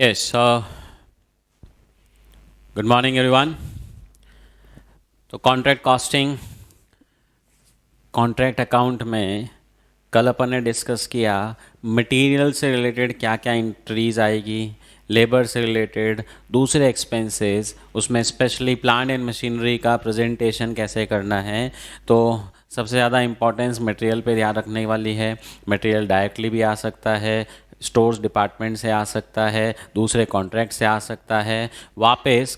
Yes, good morning everyone. तो contract costing, contract account में कल अपन ने डिस्कस किया मटेरियल से रिलेटेड क्या क्या एंट्रीज आएगी, लेबर से रिलेटेड, दूसरे एक्सपेंसेस, उसमें स्पेशली प्लांट एंड मशीनरी का प्रेजेंटेशन कैसे करना है। तो सबसे ज़्यादा इम्पोर्टेंस मटेरियल पे ध्यान रखने वाली है। मटेरियल डायरेक्टली भी आ सकता है, स्टोर्स डिपार्टमेंट से आ सकता है, दूसरे कॉन्ट्रैक्ट से आ सकता है, वापस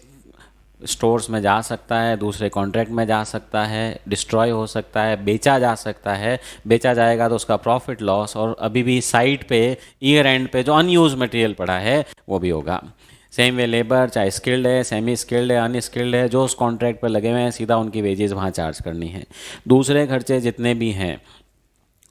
स्टोर्स में जा सकता है, दूसरे कॉन्ट्रैक्ट में जा सकता है, डिस्ट्रॉय हो सकता है, बेचा जा सकता है। बेचा जाएगा तो उसका प्रॉफिट लॉस, और अभी भी साइट पे ईयर एंड पे जो अनयूज मटेरियल पड़ा है वो भी होगा। सेम वे लेबर, चाहे स्किल्ड है, सेमी स्किल्ड है, अनस्किल्ड है, जो उस कॉन्ट्रैक्ट पर लगे हुए हैं सीधा उनकी वेजेस वहाँ चार्ज करनी है। दूसरे खर्चे जितने भी हैं,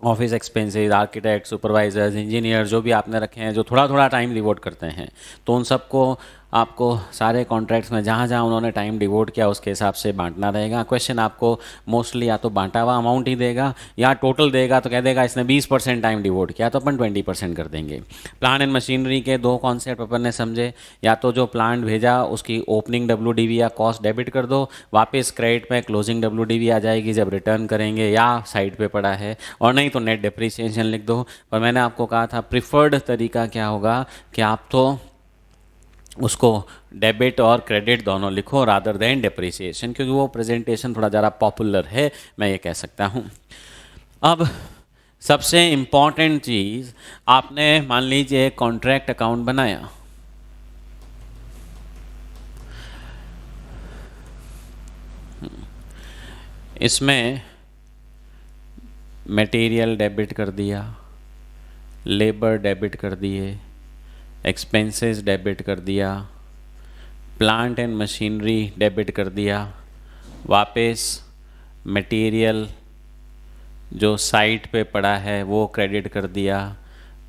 office expenses, architect, supervisors, engineer जो भी आपने रखे हैं जो थोड़ा थोड़ा टाइम डिवोट करते हैं, तो उन सबको आपको सारे कॉन्ट्रैक्ट्स में जहाँ जहाँ उन्होंने टाइम डिवोट किया उसके हिसाब से बांटना रहेगा। क्वेश्चन आपको मोस्टली या तो बांटा हुआ अमाउंट ही देगा या टोटल देगा, तो कह देगा इसने 20% टाइम डिवोट किया तो अपन 20% कर देंगे। प्लांट एंड मशीनरी के दो कॉन्सेप्ट अपन ने समझे, या तो जो प्लांट भेजा उसकी ओपनिंग WDV या कॉस्ट डेबिट कर दो, वापस क्रेडिट में क्लोजिंग WDV आ जाएगी जब रिटर्न करेंगे या साइड पे पड़ा है, और नहीं तो नेट डिप्रिसिएशन लिख दो। पर मैंने आपको कहा था प्रिफर्ड तरीका क्या होगा कि आप तो उसको डेबिट और क्रेडिट दोनों लिखो रादर देन डिप्रिसिएशन, क्योंकि वो प्रेजेंटेशन थोड़ा ज़्यादा पॉपुलर है, मैं ये कह सकता हूँ। अब सबसे इम्पॉर्टेंट चीज़, आपने मान लीजिए कॉन्ट्रैक्ट अकाउंट बनाया, इसमें मटेरियल डेबिट कर दिया, लेबर डेबिट कर दिए, एक्सपेंसेस डेबिट कर दिया, प्लांट एंड मशीनरी डेबिट कर दिया, वापस मटेरियल जो साइट पे पड़ा है वो क्रेडिट कर दिया,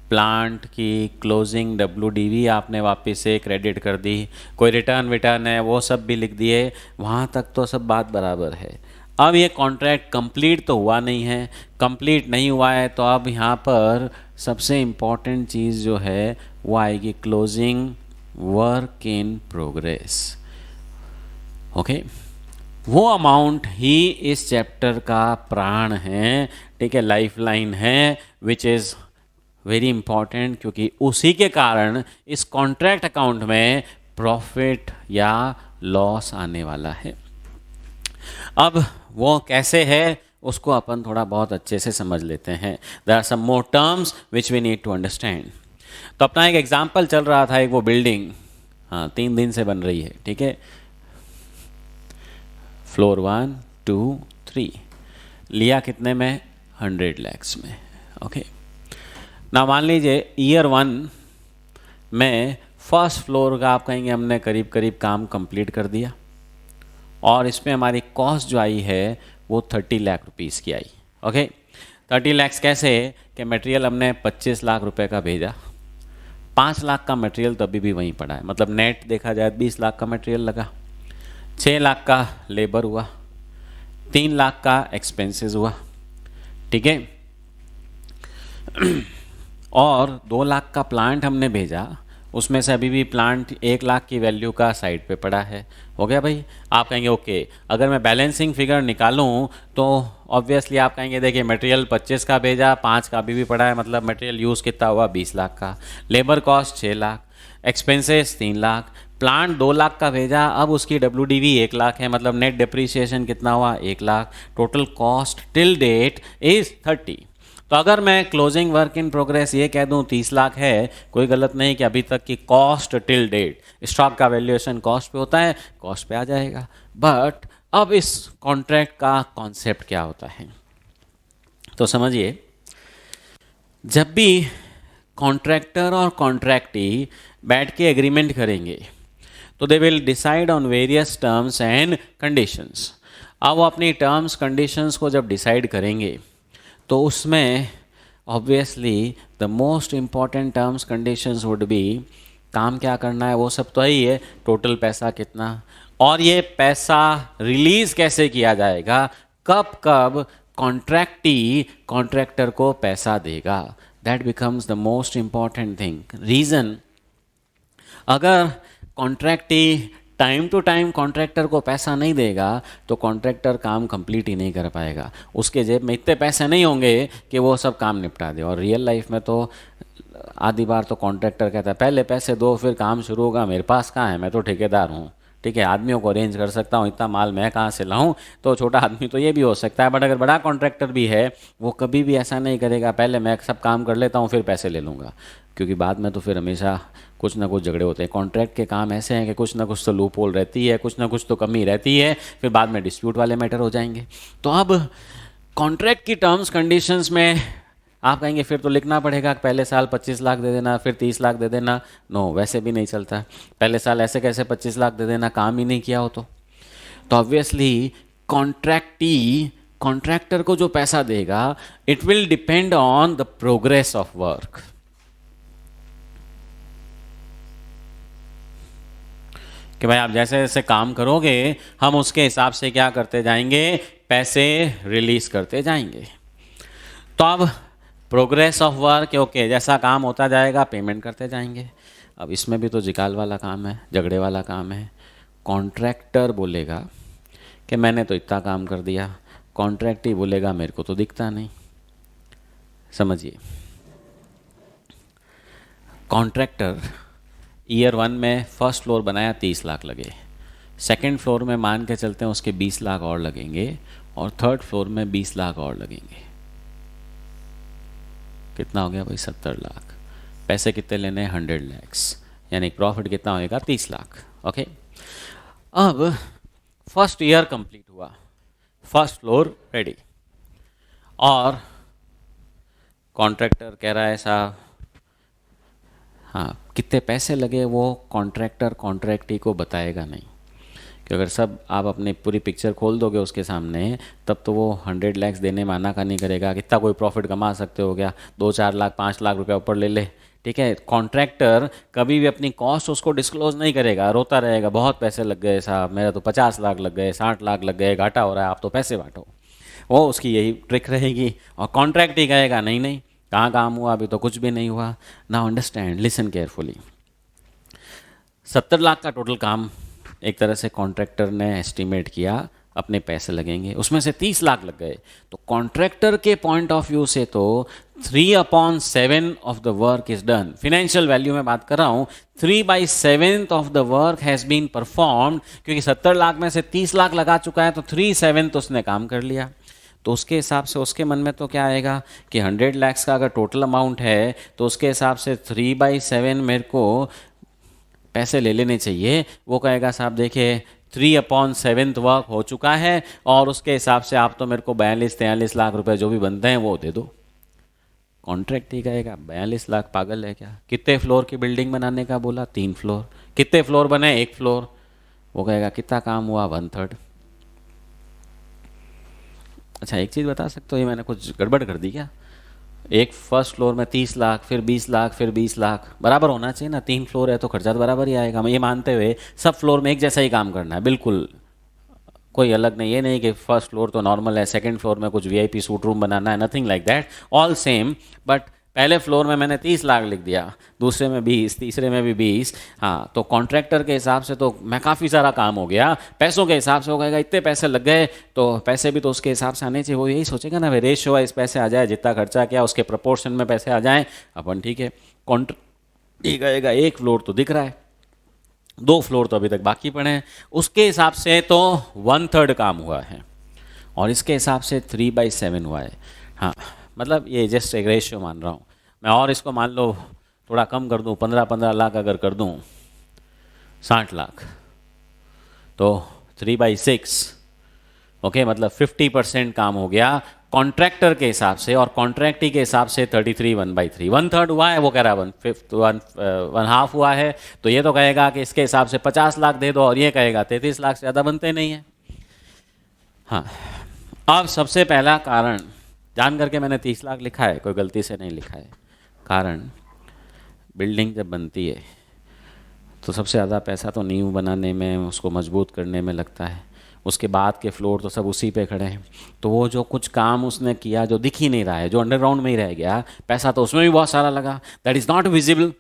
प्लांट की क्लोजिंग WDV आपने वापस से क्रेडिट कर दी, कोई रिटर्न विटर्न है वो सब भी लिख दिए। वहाँ तक तो सब बात बराबर है। अब ये कॉन्ट्रैक्ट कंप्लीट तो हुआ नहीं है, कंप्लीट नहीं हुआ है, तो अब यहाँ पर सबसे इम्पॉर्टेंट चीज़ जो है वो आएगी closing work in progress. Okay, वो अमाउंट ही इस चैप्टर का प्राण है, ठीक है, लाइफ लाइन है, विच इज़ वेरी इंपॉर्टेंट, क्योंकि उसी के कारण इस कॉन्ट्रैक्ट अकाउंट में प्रॉफिट या लॉस आने वाला है। अब वो कैसे है उसको अपन थोड़ा बहुत अच्छे से समझ लेते हैं। There are some more terms which we need to understand. तो अपना एक एग्जाम्पल चल रहा था, एक वो बिल्डिंग, हाँ 3 दिन से बन रही है, ठीक है, फ्लोर 1 2 3, लिया कितने में, 100 lakhs में। ओके, ना मान लीजिए ईयर 1 में फर्स्ट फ्लोर का आप कहेंगे हमने करीब करीब काम कंप्लीट कर दिया, और इसमें हमारी कॉस्ट जो आई है वो 30 लाख रुपीज़ की आई। ओके, 30 lakhs कैसे कि मटेरियल हमने 25 लाख रुपए का भेजा, 5 लाख का मटेरियल तो अभी भी वहीं पड़ा है, मतलब नेट देखा जाए 20 लाख का मटेरियल लगा, 6 लाख का लेबर हुआ, 3 लाख का एक्सपेंसेस हुआ, ठीक है, और 2 लाख का प्लांट हमने भेजा, उसमें से अभी भी प्लांट 1 लाख की वैल्यू का साइड पे पड़ा है। हो गया भाई, आप कहेंगे ओके, अगर मैं बैलेंसिंग फिगर निकालूं तो ऑब्वियसली आप कहेंगे देखिए मटेरियल 25 का भेजा, 5 का अभी भी पड़ा है, मतलब मटेरियल यूज़ कितना हुआ, 20 लाख का, labour cost 6 lakh, expenses 3 lakh, plant 2 lakh का भेजा, अब उसकी WDV 1 लाख है, मतलब नेट डिप्रिसिएशन कितना हुआ, 1 lakh, total cost till date is 30। तो अगर मैं क्लोजिंग वर्क इन प्रोग्रेस ये कह दूं 30 लाख है, कोई गलत नहीं कि अभी तक की कॉस्ट टिल डेट, स्टॉक का वैल्यूएशन कॉस्ट पे होता है, कॉस्ट पे आ जाएगा। बट अब इस कॉन्ट्रैक्ट का कॉन्सेप्ट क्या होता है, तो समझिए, जब भी कॉन्ट्रैक्टर और कॉन्ट्रैक्टी बैठ के एग्रीमेंट करेंगे तो they will decide on various terms and conditions. अब वो अपनी टर्म्स कंडीशंस को जब डिसाइड करेंगे तो उसमें obviously the most important terms conditions would be, काम क्या करना है वो सब तो ही है, टोटल पैसा कितना, और ये पैसा रिलीज कैसे किया जाएगा, कब कब कॉन्ट्रैक्टी कॉन्ट्रैक्टर को पैसा देगा, that becomes the most important thing. Reason, अगर कॉन्ट्रैक्टी टाइम टू टाइम कॉन्ट्रैक्टर को पैसा नहीं देगा तो कॉन्ट्रैक्टर काम कंप्लीट ही नहीं कर पाएगा, उसके जेब में इतने पैसे नहीं होंगे कि वो सब काम निपटा दे। और रियल लाइफ में तो आधी बार तो कॉन्ट्रैक्टर कहता है पहले पैसे दो फिर काम शुरू होगा, मेरे पास कहाँ है, मैं तो ठेकेदार हूँ, ठीक है, आदमियों को अरेंज कर सकता हूँ, इतना माल मैं कहाँ से लाऊं। तो छोटा आदमी तो ये भी हो सकता है, बट अगर बड़ा कॉन्ट्रैक्टर भी है वो कभी भी ऐसा नहीं करेगा पहले मैं सब काम कर लेता हूँ फिर पैसे ले लूँगा, क्योंकि बाद में तो फिर हमेशा कुछ ना कुछ झगड़े होते हैं। कॉन्ट्रैक्ट के काम ऐसे हैं कि कुछ ना कुछ तो लूप होल रहती है, कुछ ना कुछ तो कमी रहती है, फिर बाद में डिस्प्यूट वाले मैटर हो जाएंगे। तो अब कॉन्ट्रैक्ट की टर्म्स कंडीशंस में आप कहेंगे फिर तो लिखना पड़ेगा कि पहले साल 25 लाख दे देना फिर 30 लाख दे देना। नो, वैसे भी नहीं चलता। पहले साल ऐसे कैसे 25 लाख दे देना, काम ही नहीं किया हो तो ऑब्वियसली कॉन्ट्रैक्टर को जो पैसा देगा it will depend on the progress of work. कि भाई आप जैसे जैसे काम करोगे हम उसके हिसाब से क्या करते जाएंगे, पैसे रिलीज करते जाएंगे। तो अब प्रोग्रेस ऑफ वर्क, ओके, जैसा काम होता जाएगा पेमेंट करते जाएंगे। अब इसमें भी तो जिकाल वाला काम है, झगड़े वाला काम है। कॉन्ट्रैक्टर बोलेगा कि मैंने तो इतना काम कर दिया, कॉन्ट्रैक्ट ही बोलेगा मेरे को तो दिखता नहीं। समझिए, कॉन्ट्रैक्टर ईयर 1 में फर्स्ट फ्लोर बनाया 30 लाख लगे, सेकंड फ्लोर में मान के चलते हैं उसके 20 लाख और लगेंगे, और थर्ड फ्लोर में 20 लाख और लगेंगे। कितना हो गया भाई, 70 लाख। पैसे कितने लेने हैं, 100 लैक्स, यानी प्रॉफिट कितना होएगा, 30 लाख। ओके, अब फर्स्ट ईयर कंप्लीट हुआ, फर्स्ट फ्लोर रेडी, और कॉन्ट्रैक्टर कह रहा है साहब, हाँ, कितने पैसे लगे वो कॉन्ट्रैक्टर कॉन्ट्रैक्टी को बताएगा नहीं, कि अगर सब आप अपनी पूरी पिक्चर खोल दोगे उसके सामने तब तो वो 100 लैक्स देने में आना का नहीं करेगा। कितना कोई प्रॉफिट कमा सकते हो, क्या 2-4 लाख 5 लाख रुपया ऊपर ले ले, ठीक है। कॉन्ट्रैक्टर कभी भी अपनी कॉस्ट उसको डिस्क्लोज नहीं करेगा, रोता रहेगा बहुत पैसे लग गए साहब, मेरा तो 50 लाख लग गए, 60 लाख लग गए, घाटा हो रहा है, आप तो पैसे बांटो। वो उसकी यही ट्रिक रहेगी। और कॉन्ट्रैक्ट ही कहेगा नहीं नहीं, कहाँ काम हुआ, अभी तो कुछ भी नहीं हुआ। Now understand, listen carefully. 70 lakh का टोटल काम एक तरह से कॉन्ट्रैक्टर ने एस्टिमेट किया, अपने पैसे लगेंगे, उसमें से 30 लाख लग गए। तो कॉन्ट्रैक्टर के पॉइंट ऑफ व्यू से तो 3/7 of the work is done. Financial value में बात कर रहा हूँ, 3/7 of the work has been performed, क्योंकि 70 लाख में से 30 लाख लगा चुका है तो 3/7 उसने काम कर लिया। तो उसके हिसाब से उसके मन में तो क्या आएगा कि 100 लैक्स का अगर टोटल अमाउंट है तो उसके हिसाब से 3/7 मेरे को पैसे ले लेने चाहिए। वो कहेगा साहब देखिए 3/7 वर्क हो चुका है, और उसके हिसाब से आप तो मेरे को 42-43 लाख रुपए जो भी बनते हैं वो दे दो। कॉन्ट्रैक्ट ही कहेगा 42 लाख, पागल है क्या, कितने फ्लोर की बिल्डिंग बनाने का बोला, 3 फ्लोर, कितने फ्लोर बने, 1 फ्लोर। वो कहेगा कितना काम हुआ, 1/3। अच्छा एक चीज़ बता सकते हो, ये मैंने कुछ गड़बड़ कर दी क्या? एक फर्स्ट फ्लोर में 30 लाख, फिर 20 लाख, फिर 20 लाख, बराबर होना चाहिए ना, 3 फ्लोर है तो खर्चा तो बराबर ही आएगा। मैं ये मानते हुए सब फ्लोर में एक जैसा ही काम करना है, बिल्कुल कोई अलग नहीं, ये नहीं कि फर्स्ट फ्लोर तो नॉर्मल है, सेकंड फ्लोर में कुछ वीआईपी सूट रूम बनाना है, nothing like that, all same. But पहले फ्लोर में मैंने 30 लाख लिख दिया, दूसरे में 20, तीसरे में भी 20। हाँ, तो कॉन्ट्रैक्टर के हिसाब से तो मैं काफ़ी सारा काम हो गया, पैसों के हिसाब से हो गएगा, इतने पैसे लग गए तो पैसे भी तो उसके हिसाब से आने चाहिए। वो यही सोचेगा ना, रेशियो वाइज पैसे आ जाए, जितना खर्चा किया उसके प्रपोर्शन में पैसे आ जाएँ अपन, ठीक है। कॉन्ट्रैक्ट ये कहेगा 1 फ्लोर तो दिख रहा है, 2 फ्लोर तो अभी तक बाकी पड़े हैं, उसके हिसाब से तो 1/3 काम हुआ है, और इसके हिसाब से 3/7 हुआ है। हाँ, मतलब ये जस्ट एक रेशियो मान रहा हूँ मैं, और इसको मान लो थोड़ा कम कर दूँ, 15-15 लाख अगर कर दूँ, 60 लाख, तो 3/6, ओके, मतलब 50% काम हो गया कॉन्ट्रैक्टर के हिसाब से, और कॉन्ट्रैक्टी के हिसाब से 33 1/3, 1/3 हुआ है, वो कह रहा है 1/5, 1/2 हुआ है। तो ये तो कहेगा कि इसके हिसाब से 50 लाख दे दो, और ये कहेगा 33 लाख से ज़्यादा बनते नहीं है। हाँ, अब सबसे पहला कारण, जान करके मैंने 30 लाख लिखा है, कोई गलती से नहीं लिखा है। कारण, बिल्डिंग जब बनती है तो सबसे ज़्यादा पैसा तो नींव बनाने में, उसको मजबूत करने में लगता है, उसके बाद के फ्लोर तो सब उसी पे खड़े हैं। तो वो जो कुछ काम उसने किया जो दिख ही नहीं रहा है, जो अंडरग्राउंड में ही रह गया, पैसा तो उसमें भी बहुत सारा लगा, दैट इज़ नॉट विजिबल।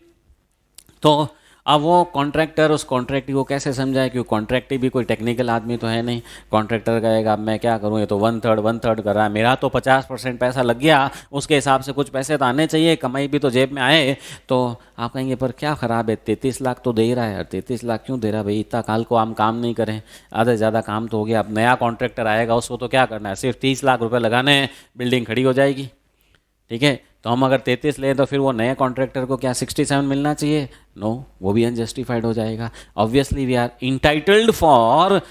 तो अब वो कॉन्ट्रैक्टर उस कॉन्ट्रैक्टी को कैसे समझाए, क्योंकि कॉन्ट्रैक्टी भी कोई टेक्निकल आदमी तो है नहीं। कॉन्ट्रैक्टर कहेगा अब मैं क्या करूँ, ये तो वन थर्ड कर रहा है, मेरा तो 50% पैसा लग गया, उसके हिसाब से कुछ पैसे तो आने चाहिए, कमाई भी तो जेब में आए। तो आप कहेंगे पर क्या ख़राब है, 33 लाख तो दे ही रहा है यार, 33 लाख क्यों दे रहा है भाई, इतना काल को हम काम नहीं करें, आधे से ज़्यादा काम तो हो गया, अब नया कॉन्ट्रैक्टर आएगा उसको तो क्या करना है, सिर्फ 30 लाख रुपये लगाने हैं, बिल्डिंग खड़ी हो जाएगी। ठीक है, तो हम अगर 33 लें तो फिर वो नए कॉन्ट्रैक्टर को क्या 67 मिलना चाहिए? नो, वो भी अनजस्टिफाइड हो जाएगा। Obviously we are entitled for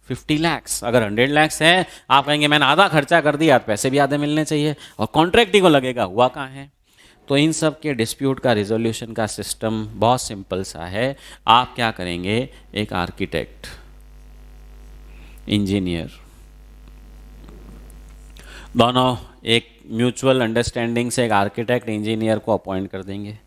50 lakhs. अगर 100 लैक्स है, आप कहेंगे मैंने आधा खर्चा कर दिया, पैसे भी आधे मिलने चाहिए, और कॉन्ट्रैक्ट को लगेगा हुआ कहाँ है। तो इन सब के डिस्प्यूट का रिजोल्यूशन का सिस्टम बहुत सिंपल सा है। आप क्या करेंगे, एक आर्किटेक्ट, इंजीनियर, दोनों एक म्यूचुअल अंडरस्टैंडिंग से एक आर्किटेक्ट इंजीनियर को अपॉइंट कर देंगे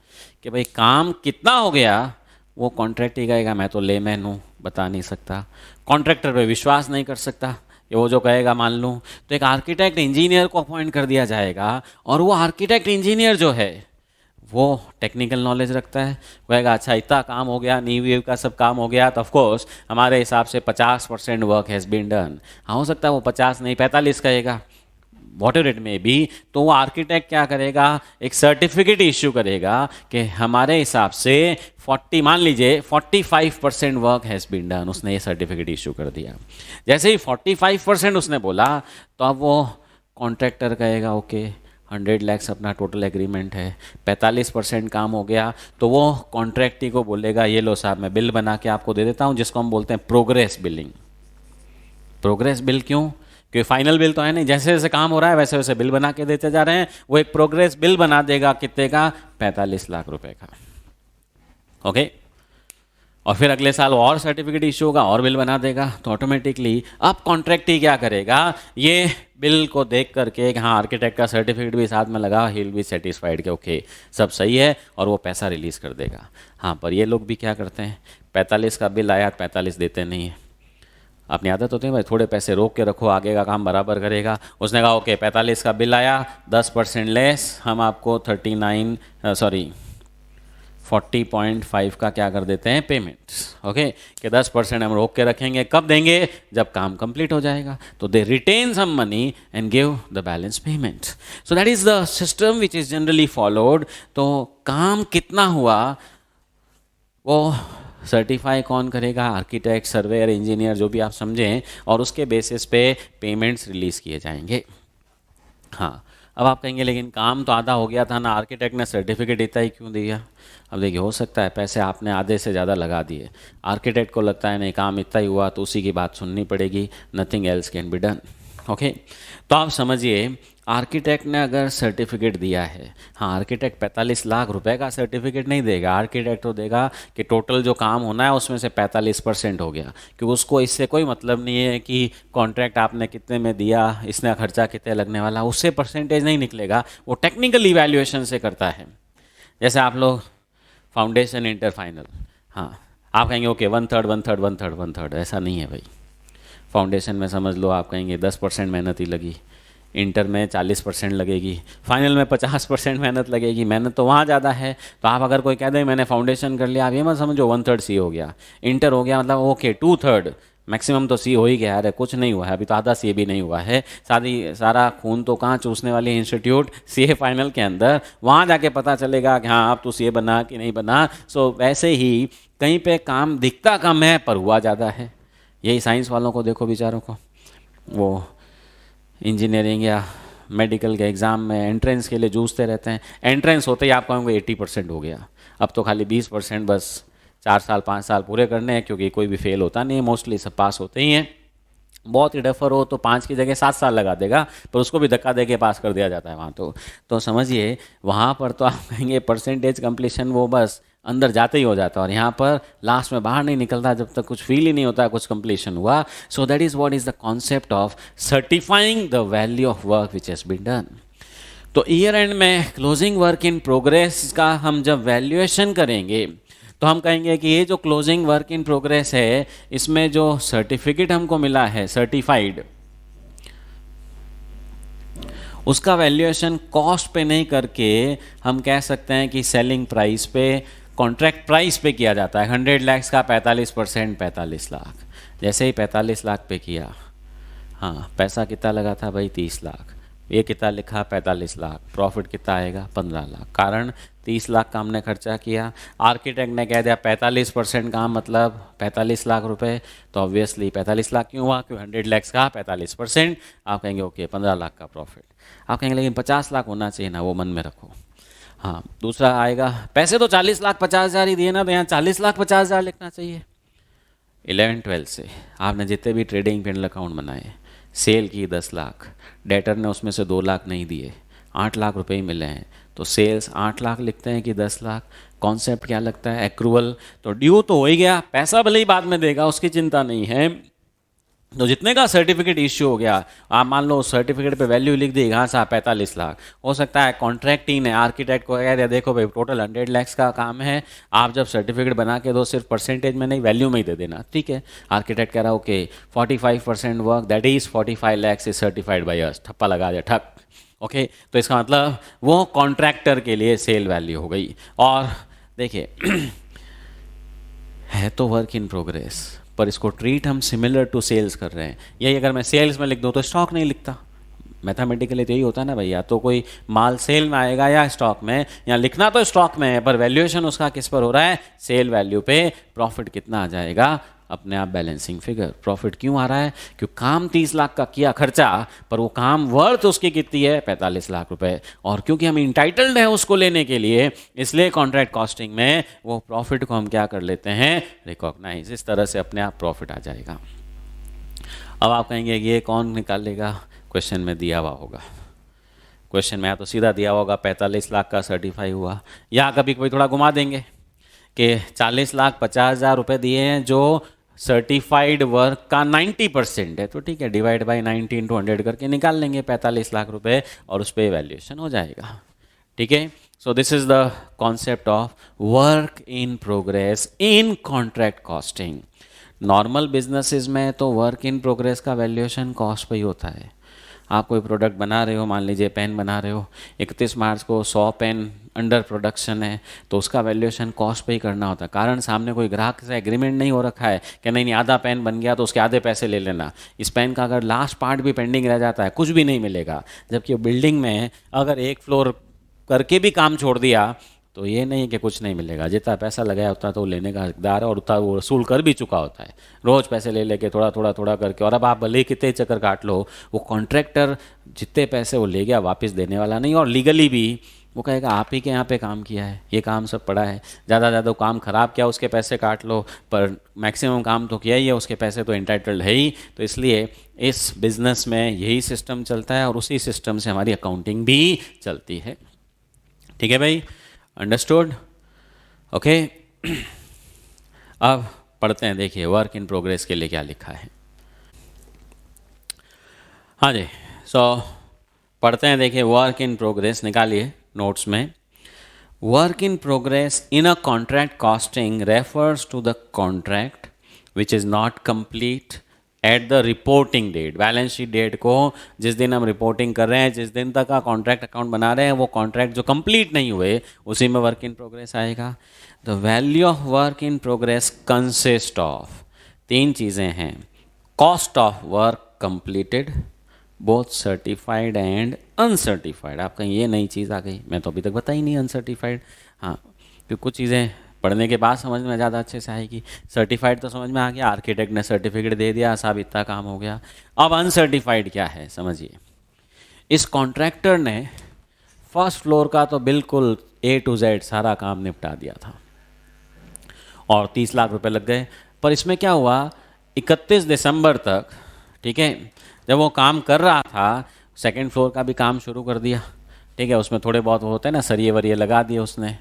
कि भाई काम कितना हो गया। वो कॉन्ट्रैक्ट ही कहेगा मैं तो लेमैन हूँ, बता नहीं सकता, कॉन्ट्रैक्टर पे विश्वास नहीं कर सकता, ये वो जो कहेगा मान लूँ। तो एक आर्किटेक्ट इंजीनियर को अपॉइंट कर दिया जाएगा, और वो आर्किटेक्ट इंजीनियर जो है वो टेक्निकल नॉलेज रखता है। कहेगा अच्छा इतना काम हो गया, नींव वीव का सब काम हो गया, तो ऑफकोर्स हमारे हिसाब से 50% वर्क हैज़ बीन डन। हाँ, हो सकता है वो 50 नहीं 45 कहेगा, वॉट एवर इट में बी। तो वो आर्किटेक्ट क्या करेगा, एक सर्टिफिकेट इश्यू करेगा कि हमारे हिसाब से 40, मान लीजिए 45% वर्क हैज़ बीन डन, उसने ये सर्टिफिकेट इश्यू कर दिया। जैसे ही 45% उसने बोला, तो अब वो कॉन्ट्रैक्टर कहेगा ओके 100 लैक्स अपना टोटल एग्रीमेंट है, 45% काम हो गया, तो वो कॉन्ट्रैक्टी को बोलेगा ये लो साहब मैं बिल बना के आपको दे देता हूँ, जिसको हम बोलते हैं प्रोग्रेस बिलिंग। प्रोग्रेस बिल क्यों, क्योंकि फाइनल बिल तो है नहीं, जैसे जैसे काम हो रहा है वैसे वैसे बिल बना के देते जा रहे हैं। वो एक प्रोग्रेस बिल बना देगा, कितने का, 45 लाख रुपए का। ओके, और फिर अगले साल और सर्टिफिकेट इशू होगा और बिल बना देगा। तो ऑटोमेटिकली अब कॉन्ट्रैक्टी क्या करेगा, ये बिल को देख करके हाँ आर्किटेक्ट का सर्टिफिकेट भी साथ में लगा, ही विल बी सेटिस्फाइड कि ओके सब सही है, और वो पैसा रिलीज़ कर देगा। हाँ, पर ये लोग भी क्या करते हैं, 45 का बिल आया 45 देते नहीं है। अपनी आदत होती है भाई थोड़े पैसे रोक के रखो, आगे का काम बराबर करेगा। उसने कहा ओके 45 का बिल आया, 10% लेस, हम आपको 40.5 का क्या कर देते हैं पेमेंट। ओके, कि 10% हम रोक के रखेंगे, कब देंगे, जब काम कंप्लीट हो जाएगा। तो they retain some money and give the balance payment. So that is the system which is generally followed. तो काम कितना हुआ वो सर्टिफाई कौन करेगा, आर्किटेक्ट, सर्वेयर, इंजीनियर, जो भी आप समझें, और उसके बेसिस पे पेमेंट्स रिलीज़ किए जाएंगे। हाँ, अब आप कहेंगे लेकिन काम तो आधा हो गया था ना, आर्किटेक्ट ने सर्टिफिकेट इतना ही क्यों दिया। अब देखिए हो सकता है पैसे आपने आधे से ज़्यादा लगा दिए, आर्किटेक्ट को लगता है नहीं काम इतना ही हुआ, तो उसी की बात सुननी पड़ेगी, nothing else can be done. Okay, तो आप समझिए आर्किटेक्ट ने अगर सर्टिफिकेट दिया है, हाँ आर्किटेक्ट 45 लाख रुपए का सर्टिफिकेट नहीं देगा, आर्किटेक्ट तो देगा कि टोटल जो काम होना है उसमें से 45% हो गया, क्योंकि उसको इससे कोई मतलब नहीं है कि कॉन्ट्रैक्ट आपने कितने में दिया, इसने खर्चा कितने लगने वाला, उससे परसेंटेज नहीं निकलेगा, वो टेक्निकल इवैल्यूएशन से करता है। जैसे आप लोग फाउंडेशन, इंटर, फाइनल, हाँ आप कहेंगे ओके 1/3 ऐसा नहीं है भाई। फाउंडेशन में समझ लो आप कहेंगे 10% मेहनत ही लगी, इंटर में 40% लगेगी, फाइनल में 50% मेहनत लगेगी, मेहनत तो वहाँ ज़्यादा है। तो आप अगर कोई कह दे मैंने फाउंडेशन कर लिया, आप ये मत समझो 1/3 सी हो गया, इंटर हो गया मतलब ओके 2/3, मैक्सिमम तो सी हो ही गया है, कुछ नहीं हुआ है अभी, तो आधा सी भी नहीं हुआ है। सारा खून तो कहाँ चूसने वाली इंस्टीट्यूट सी फाइनल के अंदर, वहाँ जाके पता चलेगा कि हाँ आप तो सी बना कि नहीं बना। सो वैसे ही कहीं पे काम दिखता कम है पर हुआ ज़्यादा है। यही साइंस वालों को देखो बेचारों को, वो इंजीनियरिंग या मेडिकल के एग्ज़ाम में एंट्रेंस के लिए जूझते रहते हैं, एंट्रेंस होते ही आप कहोगे 80% हो गया, अब तो खाली 20% बस 4 साल 5 साल पूरे करने हैं, क्योंकि कोई भी फेल होता नहीं है, मोस्टली सब पास होते ही हैं। बहुत ही डफर हो तो 5 की जगह 7 साल लगा देगा, पर उसको भी धक्का दे के पास कर दिया जाता है वहाँ। तो समझिए वहाँ पर तो आप कहेंगे परसेंटेज कंप्लीशन वो बस अंदर जाते ही हो जाता है, और यहाँ पर लास्ट में बाहर नहीं निकलता जब तक कुछ फील ही नहीं होता कुछ कंप्लीशन हुआ। So that is what is the concept of certifying the value of work which has been done. तो ईयर एंड में क्लोजिंग वर्क इन प्रोग्रेस का हम जब वैल्यूएशन करेंगे तो हम कहेंगे कि ये जो क्लोजिंग वर्क इन प्रोग्रेस है, इसमें जो सर्टिफिकेट हमको मिला है सर्टिफाइड, उसका वैल्यूएशन कॉस्ट पे नहीं करके हम कह सकते हैं कि सेलिंग प्राइस पे कॉन्ट्रैक्ट प्राइस पे किया जाता है। 100 लाख का 45% 45 लाख। जैसे ही 45 लाख पे किया, हाँ पैसा कितना लगा था भाई 30 लाख, ये कितना लिखा 45 लाख, प्रॉफिट कितना आएगा 15 लाख। कारण 30 लाख का हमने खर्चा किया, आर्किटेक्ट ने कह दिया 45% का मतलब 45 लाख रुपए, तो ऑब्वियसली 45 लाख क्यों हुआ, क्यों 100 लाख का 45%। आप कहेंगे ओके 15 लाख का प्रॉफिट। आप कहेंगे लेकिन 50 लाख होना चाहिए ना, वो मन में रखो। हाँ दूसरा आएगा, पैसे तो 40 लाख 50,000 ही दिए ना, तो यहाँ 40 लाख 50,000 लिखना चाहिए। 11-12 से आपने जितने भी ट्रेडिंग पेनल अकाउंट बनाए, सेल की 10 लाख, डेटर ने उसमें से 2 लाख नहीं दिए, 8 लाख रुपए ही मिले हैं, तो सेल्स 8 लाख लिखते हैं कि 10 लाख। कॉन्सेप्ट क्या लगता है, एक्रूवल। तो ड्यू तो हो ही गया, पैसा भले ही बाद में देगा उसकी चिंता नहीं है। तो जितने का सर्टिफिकेट इश्यू हो गया, आप मान लो सर्टिफिकेट पे वैल्यू लिख दी यहाँ से 45 लाख, हो सकता है कॉन्ट्रैक्टिंग ने आर्किटेक्ट को कह दिया देखो भाई टोटल 100 लाख का काम है, आप जब सर्टिफिकेट बना के दो सिर्फ परसेंटेज में नहीं वैल्यू में ही दे देना, ठीक है। आर्किटेक्ट कह रहा okay 45% work that is 45 lakh is certified by us, ठप्पा लगा दिया ठक, ओके। तो इसका मतलब वो कॉन्ट्रैक्टर के लिए सेल वैल्यू हो गई। और देखिए है तो वर्क इन प्रोग्रेस, पर इसको ट्रीट हम सिमिलर टू सेल्स कर रहे हैं। यही अगर मैं सेल्स में लिख दूँ तो स्टॉक नहीं लिखता, मैथमेटिकली तो यही होता है ना भैया। तो कोई माल सेल में आएगा या स्टॉक में, या लिखना तो स्टॉक में है पर वैल्यूएशन उसका किस पर हो रहा है, सेल वैल्यू पे। प्रॉफिट कितना आ जाएगा, अपने आप बैलेंसिंग फिगर। प्रॉफिट क्यों आ रहा है, क्योंकि काम 30 लाख का किया खर्चा, पर वो काम वर्थ उसकी कितनी है 45 लाख रुपए, और क्योंकि हम इंटाइटल्ड हैं उसको लेने के लिए, इसलिए कॉन्ट्रैक्ट कॉस्टिंग में वो प्रॉफिट को हम क्या कर लेते हैं, रिकॉग्नाइज। इस तरह से अपने आप प्रॉफिट आ जाएगा। अब आप कहेंगे ये कौन निकालेगा, क्वेश्चन में दिया हुआ होगा। क्वेश्चन में या तो सीधा दिया होगा 45 लाख का सर्टिफाई हुआ, या कभी कभी थोड़ा घुमा देंगे कि 40 लाख 50,000 रुपये दिए हैं जो सर्टिफाइड वर्क का 90% है, तो ठीक है डिवाइड बाय 90 × 100 करके निकाल लेंगे 45 लाख रुपए, और उस पर वैल्यूएशन हो जाएगा, ठीक है। So this is the concept of work in progress in contract costing. Normal businesses में तो वर्क इन प्रोग्रेस का वैल्यूएशन कॉस्ट पे ही होता है। आप कोई प्रोडक्ट बना रहे हो, मान लीजिए पेन बना रहे हो, 31 मार्च को 100 पेन अंडर प्रोडक्शन है, तो उसका वैल्यूएशन कॉस्ट पे ही करना होता है। कारण सामने कोई ग्राहक से एग्रीमेंट नहीं हो रखा है कि नहीं आधा पेन बन गया तो उसके आधे पैसे ले लेना। इस पेन का अगर लास्ट पार्ट भी पेंडिंग रह जाता है कुछ भी नहीं मिलेगा। जबकि बिल्डिंग में अगर एक फ्लोर करके भी काम छोड़ दिया तो ये नहीं कि कुछ नहीं मिलेगा, जितना पैसा लगाया होता है तो वो लेने का हकदार है, और उतना वो वसूल कर भी चुका होता है, रोज़ पैसे ले लेके थोड़ा थोड़ा थोड़ा करके। और अब आप भले कितने चक्कर काट लो, वो कॉन्ट्रैक्टर जितने पैसे वो ले गया वापस देने वाला नहीं, और लीगली भी वो कहेगा आप ही के यहाँ पे काम किया है, ये काम सब पड़ा है, ज़्यादा काम ख़राब किया उसके पैसे काट लो, पर मैक्सिमम काम तो किया ही है, उसके पैसे तो एंटाइटल्ड है ही। तो इसलिए इस बिज़नेस में यही सिस्टम चलता है, और उसी सिस्टम से हमारी अकाउंटिंग भी चलती है, ठीक है भाई, अंडरस्टूड, ओके। अब पढ़ते हैं, देखिए वर्क इन प्रोग्रेस के लिए क्या लिखा है। हाँ जी, सो पढ़ते हैं, देखिए वर्क इन प्रोग्रेस निकालिए नोट्स में। Work in progress in a contract costing refers to the contract which is not complete at the reporting date. Balance sheet date को जिस दिन हम रिपोर्टिंग कर रहे हैं, जिस दिन तक का कॉन्ट्रैक्ट अकाउंट बना रहे हैं, वो कॉन्ट्रैक्ट जो कंप्लीट नहीं हुए उसी में वर्क इन प्रोग्रेस आएगा। The value of work in progress consist of 3 चीज़ें हैं, cost of work completed both certified and uncertified. आप कहीं ये नई चीज़ आ गई, मैं तो अभी तक बताई नहीं अनसर्टिफाइड। हाँ, क्योंकि कुछ चीज़ें पढ़ने के बाद समझ में ज़्यादा अच्छे से आएगी। सर्टिफाइड तो समझ में आ गया, आर्किटेक्ट ने सर्टिफिकेट दे दिया, साहब इतना काम हो गया। अब अनसर्टिफाइड क्या है समझिए। इस कॉन्ट्रैक्टर ने फर्स्ट फ्लोर का तो बिल्कुल A to Z सारा काम निपटा दिया था और 30 लाख रुपए लग गए। पर इसमें क्या हुआ, 31 दिसंबर तक, ठीक है, जब वो काम कर रहा था, सेकंड फ्लोर का भी काम शुरू कर दिया, ठीक है। उसमें थोड़े बहुत वो होते हैं ना, सरिये वरिये लगा दिए उसने,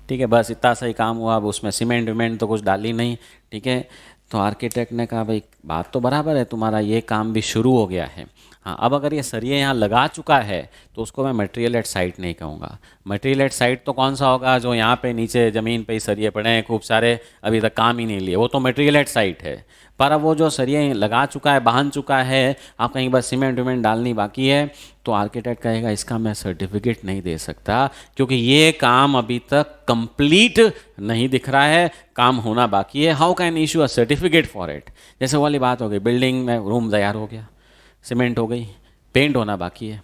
ठीक है, बस इतना सही काम हुआ। अब उसमें सीमेंट विमेंट तो कुछ डाली नहीं, ठीक है। तो आर्किटेक्ट ने कहा भाई बात तो बराबर है, तुम्हारा ये काम भी शुरू हो गया है। हाँ, अब अगर ये सरिये यहाँ लगा चुका है तो उसको मैं मटेरियल एट साइट नहीं कहूँगा, मटेरियल एट साइट तो कौन सा होगा, जो यहाँ पे नीचे ज़मीन पे ही सरिये पड़े हैं खूब सारे, अभी तक काम ही नहीं लिए, वो तो मटेरियल एट साइट है। पर अब वो जो सरिये लगा चुका है, बांध चुका है, आप कहीं बस सीमेंट विमेंट डालनी बाकी है, तो आर्किटेक्ट कहेगा इसका मैं सर्टिफिकेट नहीं दे सकता, क्योंकि ये काम अभी तक कंप्लीट नहीं दिख रहा है, काम होना बाकी है। How can issue a certificate for it. जैसे वो वाली बात हो गई, बिल्डिंग में रूम तैयार हो गया, सीमेंट हो गई, पेंट होना बाकी है,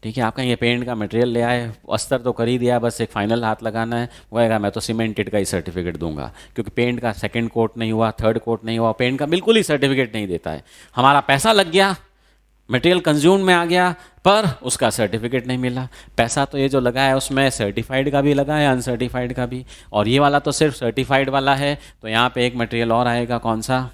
ठीक है, आप कहेंगे पेंट का मटेरियल ले आए, अस्तर तो कर ही दिया, बस एक फाइनल हाथ लगाना है, वो कहेगा मैं तो सीमेंटेड का ही सर्टिफिकेट दूंगा, क्योंकि पेंट का सेकंड कोट नहीं हुआ, थर्ड कोट नहीं हुआ, पेंट का बिल्कुल ही सर्टिफिकेट नहीं देता है। हमारा पैसा लग गया, मटेरियल कंज्यूम में आ गया, पर उसका सर्टिफिकेट नहीं मिला। पैसा तो ये जो लगा है उसमें सर्टिफाइड का भी लगा है, अनसर्टिफाइड का भी, और ये वाला तो सिर्फ सर्टिफाइड वाला है, तो यहाँ पे एक मटेरियल और आएगा, कौन सा,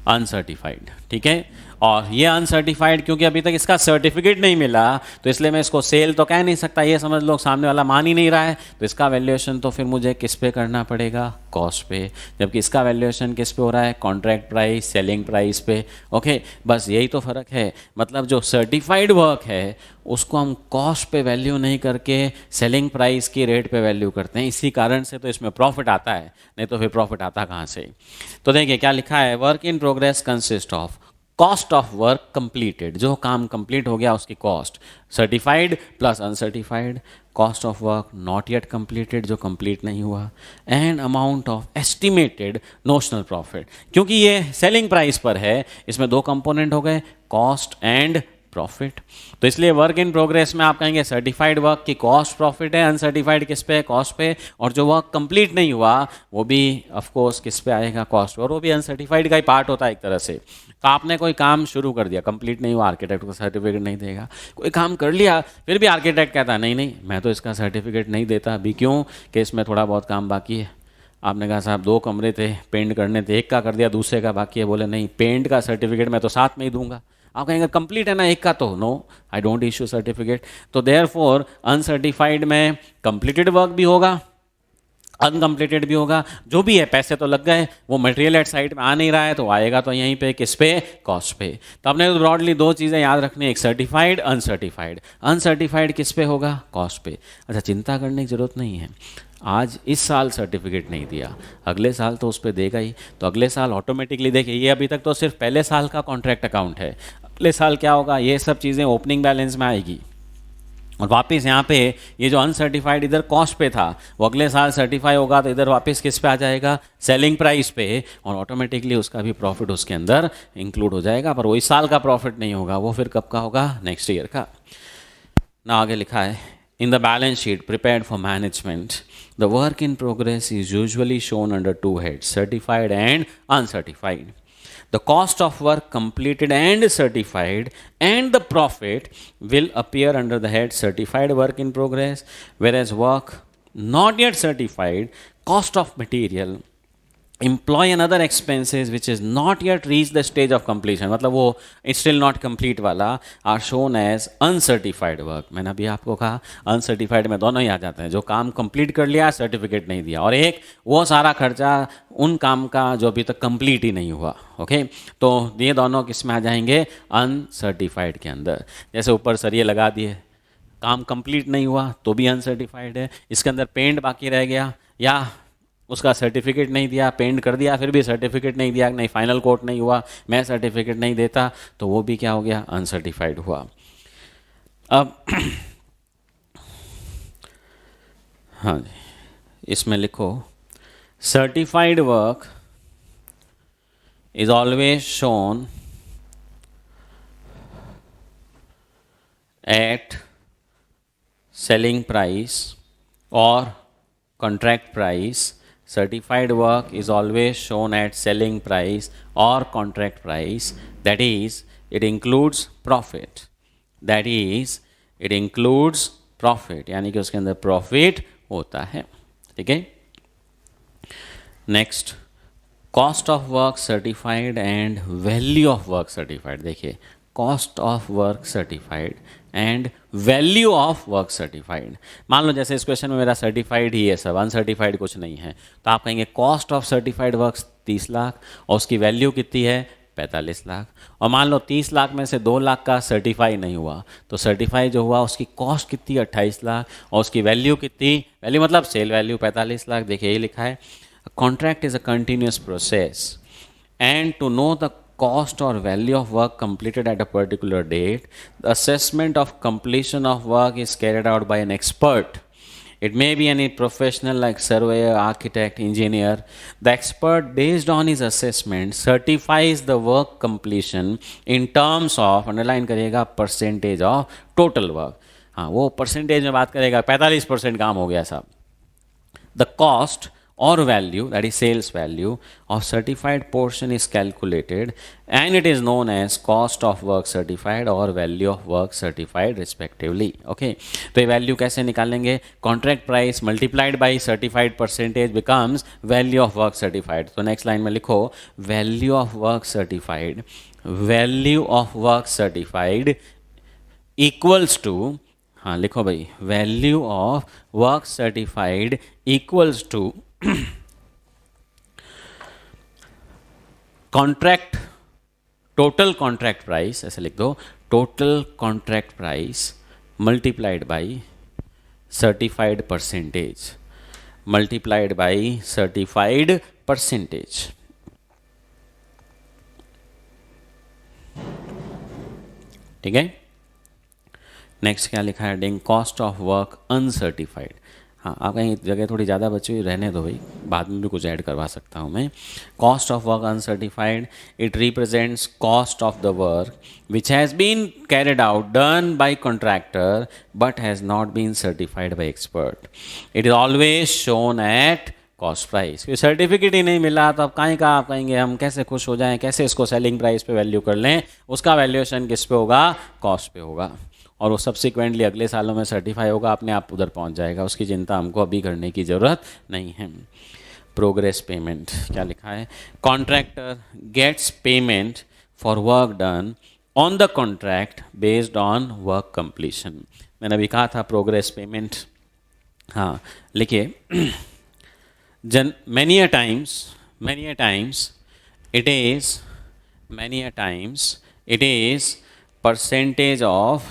अनसर्टिफाइड, ठीक है। और ये अनसर्टिफाइड क्योंकि अभी तक इसका सर्टिफिकेट नहीं मिला, तो इसलिए मैं इसको सेल तो कह नहीं सकता, ये समझ लो सामने वाला मान ही नहीं रहा है, तो इसका वैल्यूएशन तो फिर मुझे किस पे करना पड़ेगा, कॉस्ट पे, जबकि इसका वैल्यूएशन किस पे हो रहा है, कॉन्ट्रैक्ट प्राइस, सेलिंग प्राइस पे। ओके, बस यही तो फ़र्क है। मतलब जो सर्टिफाइड वर्क है उसको हम कॉस्ट पे वैल्यू नहीं करके सेलिंग प्राइस की रेट पे वैल्यू करते हैं, इसी कारण से तो इसमें प्रॉफिट आता है, नहीं तो फिर प्रॉफिट आता कहाँ से। तो देखिए क्या लिखा है, work in progress consist of cost of work completed, जो काम कंप्लीट हो गया उसकी cost, certified plus uncertified, cost of work not yet completed, जो कंप्लीट नहीं हुआ, and amount of estimated notional profit. क्योंकि ये सेलिंग प्राइस पर है, इसमें दो कंपोनेंट हो गए, कॉस्ट एंड प्रॉफिट। तो इसलिए वर्क इन प्रोग्रेस में आप कहेंगे सर्टिफाइड वर्क की कॉस्ट प्रॉफिट है, अनसर्टिफाइड किस पे, कॉस्ट पे, और जो वर्क कंप्लीट नहीं हुआ वो भी ऑफ कोर्स किस पे आएगा, कॉस्ट, और वो भी अनसर्टिफाइड का ही पार्ट होता है एक तरह से। तो आपने कोई काम शुरू कर दिया, कंप्लीट नहीं हुआ, आर्किटेक्ट को सर्टिफिकेट नहीं देगा। कोई काम कर लिया, फिर भी आर्किटेक्ट कहता नहीं नहीं मैं तो इसका सर्टिफिकेट नहीं देता अभी, क्यों कि इसमें थोड़ा बहुत काम बाकी है। आपने कहा साहब 2 कमरे थे, पेंट करने थे, एक का कर दिया, दूसरे का बाकी है, बोले नहीं पेंट का सर्टिफिकेट मैं तो साथ में ही दूंगा। आप कहेंगे कंप्लीट है ना एक का, तो no I don't issue certificate. तो देयरफॉर अनसर्टिफाइड में कंप्लीटेड वर्क भी होगा, अनकम्प्लीटेड भी होगा, जो भी है पैसे तो लग गए, वो मटेरियल एट साइट में आ नहीं रहा है, तो आएगा तो यहीं पे किस पे, कॉस्ट पे। तो आपने तो ब्रॉडली 2 चीज़ें याद रखनी है, एक सर्टिफाइड, अनसर्टिफाइड। अनसर्टिफाइड किस पे होगा, कॉस्ट पे। अच्छा, चिंता करने की ज़रूरत नहीं है, आज इस साल सर्टिफिकेट नहीं दिया, अगले साल तो उस पर देगा ही, तो अगले साल ऑटोमेटिकली देखिए, ये अभी तक तो सिर्फ पहले साल का कॉन्ट्रैक्ट अकाउंट है, अगले साल क्या होगा, ये सब चीज़ें ओपनिंग बैलेंस में आएगी, और वापस यहाँ पे ये जो अनसर्टिफाइड इधर कॉस्ट पे था, वो अगले साल सर्टिफाई होगा तो इधर वापस किस पे आ जाएगा, सेलिंग प्राइस पे, और ऑटोमेटिकली उसका भी प्रॉफिट उसके अंदर इंक्लूड हो जाएगा। पर वो इस साल का प्रॉफिट नहीं होगा, वो फिर कब का होगा, नेक्स्ट ईयर का। ना आगे लिखा है, in the balance sheet prepared for management the work in progress is usually shown under 2 heads, certified and uncertified. The cost of work completed and certified and the profit will appear under the head certified work in progress, whereas work not yet certified, cost of material, employee and other expenses which is not yet reached the stage of completion, मतलब वो it's still not complete वाला, are shown as uncertified work. मैंने अभी आपको कहा uncertified में दोनों ही आ जाते हैं, जो काम कंप्लीट कर लिया सर्टिफिकेट नहीं दिया, और एक वो सारा खर्चा उन काम का जो अभी तक कंप्लीट ही नहीं हुआ। ओके, तो ये दोनों किस में आ जाएंगे, अनसर्टिफाइड के अंदर। जैसे ऊपर सरिये लगा दिए, काम कंप्लीट नहीं हुआ तो भी अनसर्टिफाइड है, इसके अंदर पेंट बाकी रह गया, या उसका सर्टिफिकेट नहीं दिया, पेंट कर दिया फिर भी सर्टिफिकेट नहीं दिया, नहीं फाइनल कोट नहीं हुआ, मैं सर्टिफिकेट नहीं देता, तो वो भी क्या हो गया, अनसर्टिफाइड हुआ। अब हाँ जी, इसमें लिखो certified work is always shown at selling price और contract price. Certified work is always shown at selling price or contract price. That is, it includes profit. That is, it includes profit. यानी कि उसके अंदर profit होता है, ठीक है। Next, cost of work certified and value of work certified. देखिए, cost of work certified and value of work certified. मान लो जैसे इस क्वेश्चन में मेरा सर्टिफाइड ही है सब, अनसर्टिफाइड कुछ नहीं है, तो आप कहेंगे cost of certified work 30 lakh और उसकी वैल्यू कितनी है 45 लाख। और मान लो 30 लाख में से 2 लाख का सर्टिफाई नहीं हुआ, तो सर्टिफाई जो हुआ उसकी कॉस्ट कितनी 28 लाख, और उसकी वैल्यू कितनी, वैल्यू मतलब सेल वैल्यू 45 लाख। देखिए ये लिखा है, contract is a continuous process and to know the cost or value of work completed at a particular date, the assessment of completion of work is carried out by an expert. It may be any professional like surveyor, architect, engineer. The expert, based on his assessment, certifies the work completion in terms of, underline करिएगा, percentage of total work. हाँ, वो percentage में बात करेगा, 45% काम हो गया साहब. The cost or value, that is sales value, of certified portion is calculated and it is known as cost of work certified or value of work certified respectively. Okay, तो ये वैल्यू कैसे निकालेंगे? Contract price multiplied by certified percentage becomes value of work certified. तो next line में लिखो, value of work certified, value of work certified equals to, हाँ लिखो भाई, value of work certified equals to contract, total contract price, ऐसे लिख दो, total contract price multiplied by certified percentage, multiplied by certified percentage. ठीक है. Next क्या लिखा है, ding cost of work uncertified. हाँ, आप कहीं जगह थोड़ी ज़्यादा बची हुई, रहने दो भाई, बाद में भी कुछ ऐड करवा सकता हूँ मैं. Cost of work uncertified, it represents cost of the work which has been carried out done by contractor but has not been certified by expert. It is always shown at cost price. क्योंकि certificate ही नहीं मिला तो अब कहीं का आप कहेंगे हम कैसे खुश हो जाएं, कैसे इसको सेलिंग प्राइस पे वैल्यू कर लें. उसका वैल्यूएशन किस पे होगा? कॉस्ट पे होगा. और वो सब्सिक्वेंटली अगले सालों में सर्टिफाई होगा, अपने आप उधर पहुंच जाएगा. उसकी चिंता हमको अभी करने की ज़रूरत नहीं है. प्रोग्रेस पेमेंट क्या लिखा है, contractor gets payment for work done on the contract based on work completion. मैंने अभी कहा था प्रोग्रेस पेमेंट. हाँ लिखिए, many a times it is percentage of,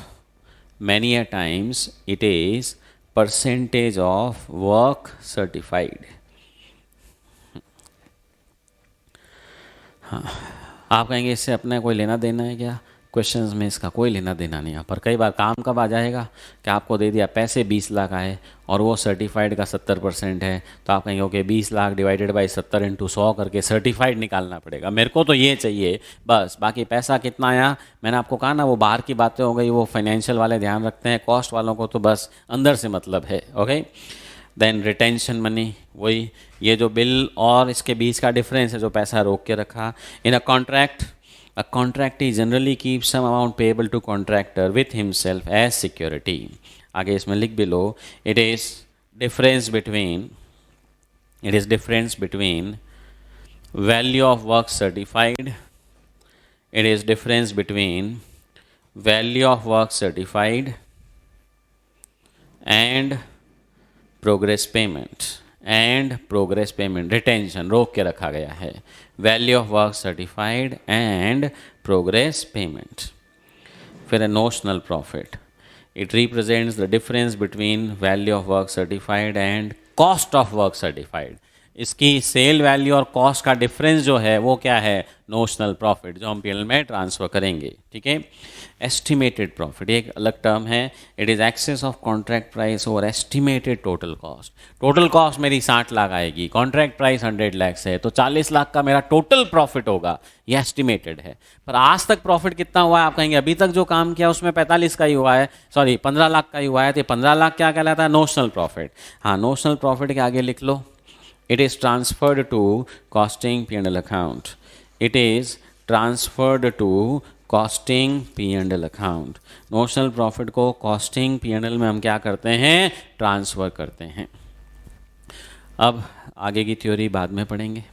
many a times it is percentage of work certified. हाँ, आप कहेंगे इससे अपने कोई लेना देना है क्या? क्वेश्चंस में इसका कोई लेना देना नहीं है. पर कई बार काम कब आ जाएगा कि आपको दे दिया पैसे 20 लाख आए और वो सर्टिफाइड का 70% है, तो आप कहेंगे okay 20 lakh divided by 70 into 100 करके सर्टिफाइड निकालना पड़ेगा. मेरे को तो ये चाहिए बस, बाकी पैसा कितना आया मैंने आपको कहा ना, वो बाहर की बातें हो गई, वो फाइनेंशियल वाले ध्यान रखते हैं, कॉस्ट वालों को तो बस अंदर से मतलब है. ओके, देन रिटेंशन मनी, वही ये जो बिल और इसके बीच का डिफरेंस है जो पैसा रोक के रखा. In a contract, a contractee generally keeps some amount payable to contractor with himself as security. आगे इसमें लिख भी लो, it is difference between value of work certified, it is difference between value of work certified and progress payment. And progress payment, retention रोक के रखा गया है. Value of work certified and progress payment. फिर है notional profit, it represents the difference between value of work certified and cost of work certified. इसकी cell value और cost का डिफरेंस जो है वो क्या है? नोशनल प्रॉफिट, जो हम पीएनएल में ट्रांसफ़र करेंगे. ठीक है. एस्टिमेटेड प्रॉफिट एक अलग टर्म है. It is excess of contract price और estimated total cost. Total cost मेरी 60 लाख आएगी, कॉन्ट्रैक्ट प्राइस 100 लाख है, तो 40 लाख का मेरा टोटल प्रॉफिट होगा. ये एस्टिमेटेड है. पर आज तक प्रॉफिट कितना हुआ है? आप कहेंगे अभी तक जो काम किया उसमें 45 का ही हुआ है, सॉरी 15 लाख का ही हुआ है, तो 15 लाख क्या कहलाता है? Notional profit. हाँ, नोशनल प्रॉफिट के आगे लिख लो, it is transferred to costing P&L account. It is transferred to costing P&L account. Notional profit को कॉस्टिंग P&L में हम क्या करते हैं? ट्रांसफ़र करते हैं. अब आगे की थ्योरी बाद में पढ़ेंगे.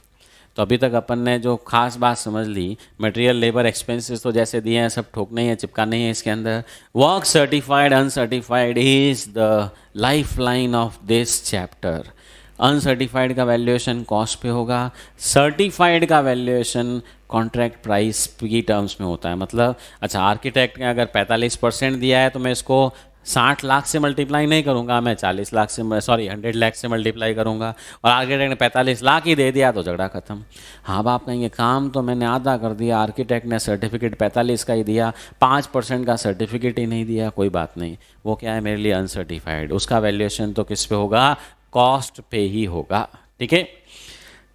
तो अभी तक अपन ने जो खास बात समझ ली, मटेरियल लेबर एक्सपेंसेस तो जैसे दिए हैं सब ठोकने हैं, चिपकाने हैं इसके अंदर. Work certified uncertified is the life line of this chapter. Uncertified का वैल्यूएशन कॉस्ट पे होगा, सर्टिफाइड का वैल्यूएशन कॉन्ट्रैक्ट प्राइस की टर्म्स में होता है। मतलब अच्छा, आर्किटेक्ट ने अगर 45% दिया है तो मैं इसको 60 लाख से मल्टीप्लाई नहीं करूंगा, मैं 40 लाख से 100 लाख से मल्टीप्लाई करूंगा। और आर्किटेक्ट ने 45 लाख ही दे दिया तो झगड़ा खत्म। हाँ, अब आप कहेंगे काम तो मैंने आधा कर दिया, आर्किटेक्ट ने सर्टिफिकेट 45 का ही दिया, 5% का सर्टिफिकेट ही नहीं दिया। कोई बात नहीं, वो क्या है मेरे लिए अनसर्टिफाइड, उसका वैल्यूएशन तो किस पे होगा, कॉस्ट पे ही होगा। ठीक है,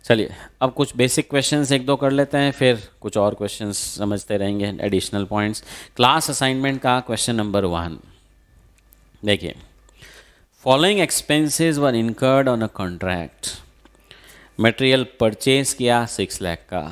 चलिए अब कुछ बेसिक क्वेश्चंस एक दो कर लेते हैं, फिर कुछ और क्वेश्चंस समझते रहेंगे, एडिशनल पॉइंट्स। क्लास असाइनमेंट का क्वेश्चन नंबर 1 देखिए, following expenses were incurred on a contract. Material purchase किया 6 लाख का,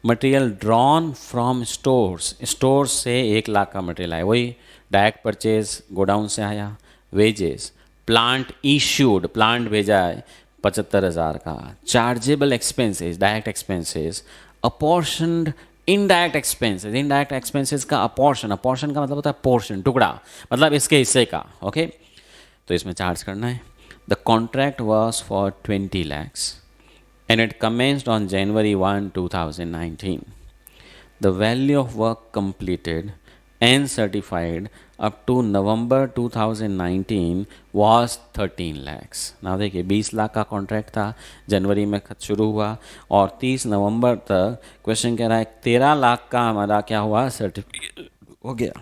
material drawn from stores, stores से 1 लाख का मटेरियल आया, वही डायरेक्ट परचेज गोडाउन से आया। वेजेस, प्लांट इश्यूड, प्लांट भेजा है 75,000 का। Chargeable expenses, direct expenses, apportioned indirect expenses, indirect expenses का अपोर्शन, अपोर्शन का मतलब होता है पोर्शन, टुकड़ा, मतलब इसके हिस्से का। ओके, तो इसमें चार्ज करना है। The contract was for 20 lakhs and it commenced on January 1, 2019. The value of work completed and certified up to November 2019 was 13 lakhs. Now देखिए 20 लाख का कॉन्ट्रैक्ट था, जनवरी में शुरू हुआ और 30 नवंबर तक क्वेश्चन कह रहा है 13 लाख का हमारा क्या हुआ, सर्टिफिकेट हो गया।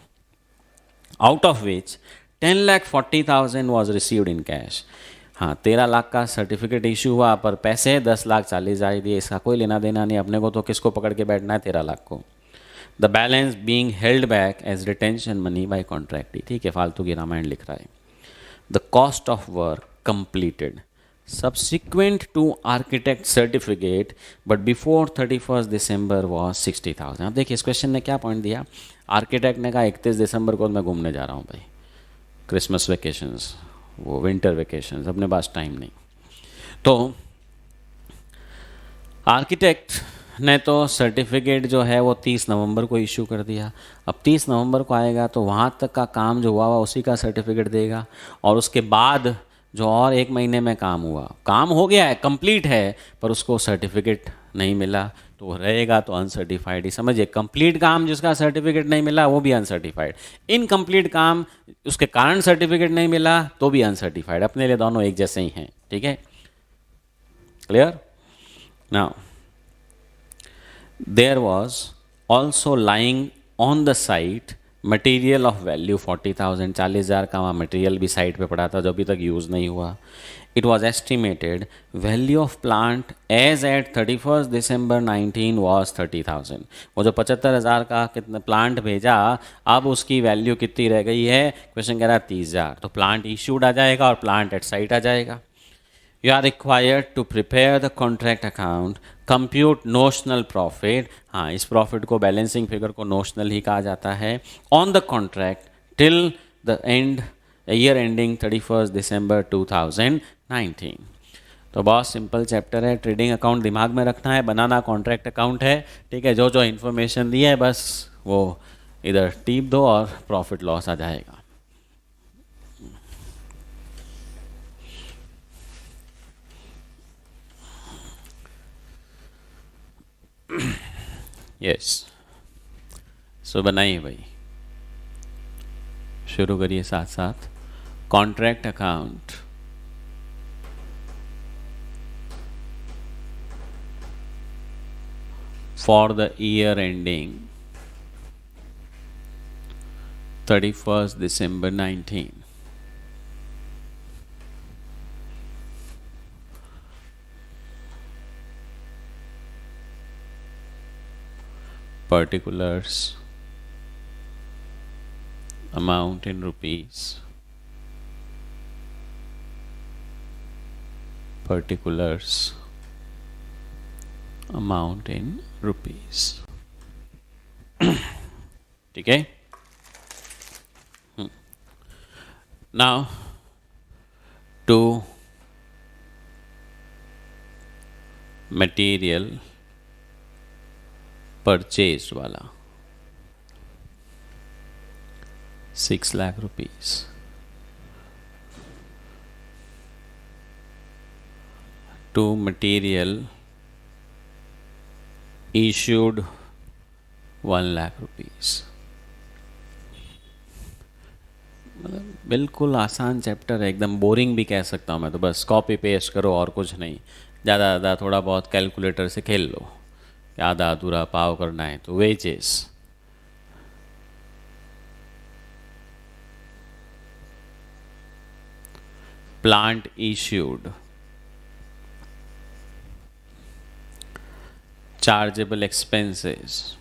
Out of which 10,40,000 was received in cash. हाँ, 13 लाख का सर्टिफिकेट इशू हुआ पर पैसे 10,40,000 दिए, इसका कोई लेना देना नहीं, अपने को तो किसको पकड़ के बैठना है, 13 लाख को। The balance being held back as retention money by contractee. ठीक है, फालतू की रामायण लिख रहा है। The cost of work completed subsequent to architect certificate but before 31st December was 60,000। अब देखिए इस क्वेश्चन ने क्या पॉइंट दिया, आर्किटेक्ट ने कहा 31 दिसंबर को मैं घूमने जा रहा हूँ भाई, क्रिसमस वेकेशंस, वो विंटर वेकेशंस, अपने पास टाइम नहीं। तो आर्किटेक्ट ने तो सर्टिफिकेट जो है वो 30 नवंबर को इशू कर दिया। अब 30 नवंबर को आएगा तो वहाँ तक का काम जो हुआ उसी का सर्टिफिकेट देगा, और उसके बाद जो और 1 महीने में काम हुआ, काम हो गया है, कंप्लीट है, पर उसको सर्टिफिकेट नहीं मिला तो वो रहेगा तो अनसर्टिफाइड ही समझिए। कंप्लीट काम जिसका सर्टिफिकेट नहीं मिला वो भी अनसर्टिफाइड, इनकम्प्लीट काम उसके कारण सर्टिफिकेट नहीं मिला तो भी अनसर्टिफाइड, अपने लिए दोनों एक जैसे ही हैं। ठीक है, clear. Now there was also lying on the site material of value 40,000, 40,000 का वहाँ मटेरियल भी साइट पे पड़ा था जो अभी तक यूज़ नहीं हुआ। It was estimated value of plant as at 31st December 19 was 30,000। वो जो 75,000 का कितना प्लांट भेजा, अब उसकी वैल्यू कितनी रह गई है, क्वेश्चन कह रहा है 30,000, तो प्लांट इशूड आ जाएगा और प्लांट एट साइट आ जाएगा। You are required to prepare the contract account, compute notional profit। हाँ, इस प्रॉफिट को, बैलेंसिंग फिगर को नोशनल ही कहा जाता है, on the contract till the end year ending 31st December 2019। तो बहुत सिंपल चैप्टर है, ट्रेडिंग अकाउंट दिमाग में रखना है, बनाना कॉन्ट्रैक्ट अकाउंट है। ठीक है, जो जो इन्फॉर्मेशन दी है बस वो इधर टीप दो और प्रॉफिट लॉस आ जाएगा। यस, सो बनाइए भाई, शुरू करिए साथ साथ। Contract account for the year ending 31st December 19। particulars, amount in rupees, particulars, amount in rupees। ठीक है, now to material परचेज वाला 6 lakh rupees, to material issued 1,00,000 rupees. मतलब बिल्कुल आसान चैप्टर है, एकदम बोरिंग भी कह सकता हूँ मैं तो। बस कॉपी पेस्ट करो और कुछ नहीं, ज़्यादा ज़्यादा थोड़ा बहुत कैलकुलेटर से खेल लो, आधा अधूरा पाव करना है तो wages. Plant issued, chargeable expenses,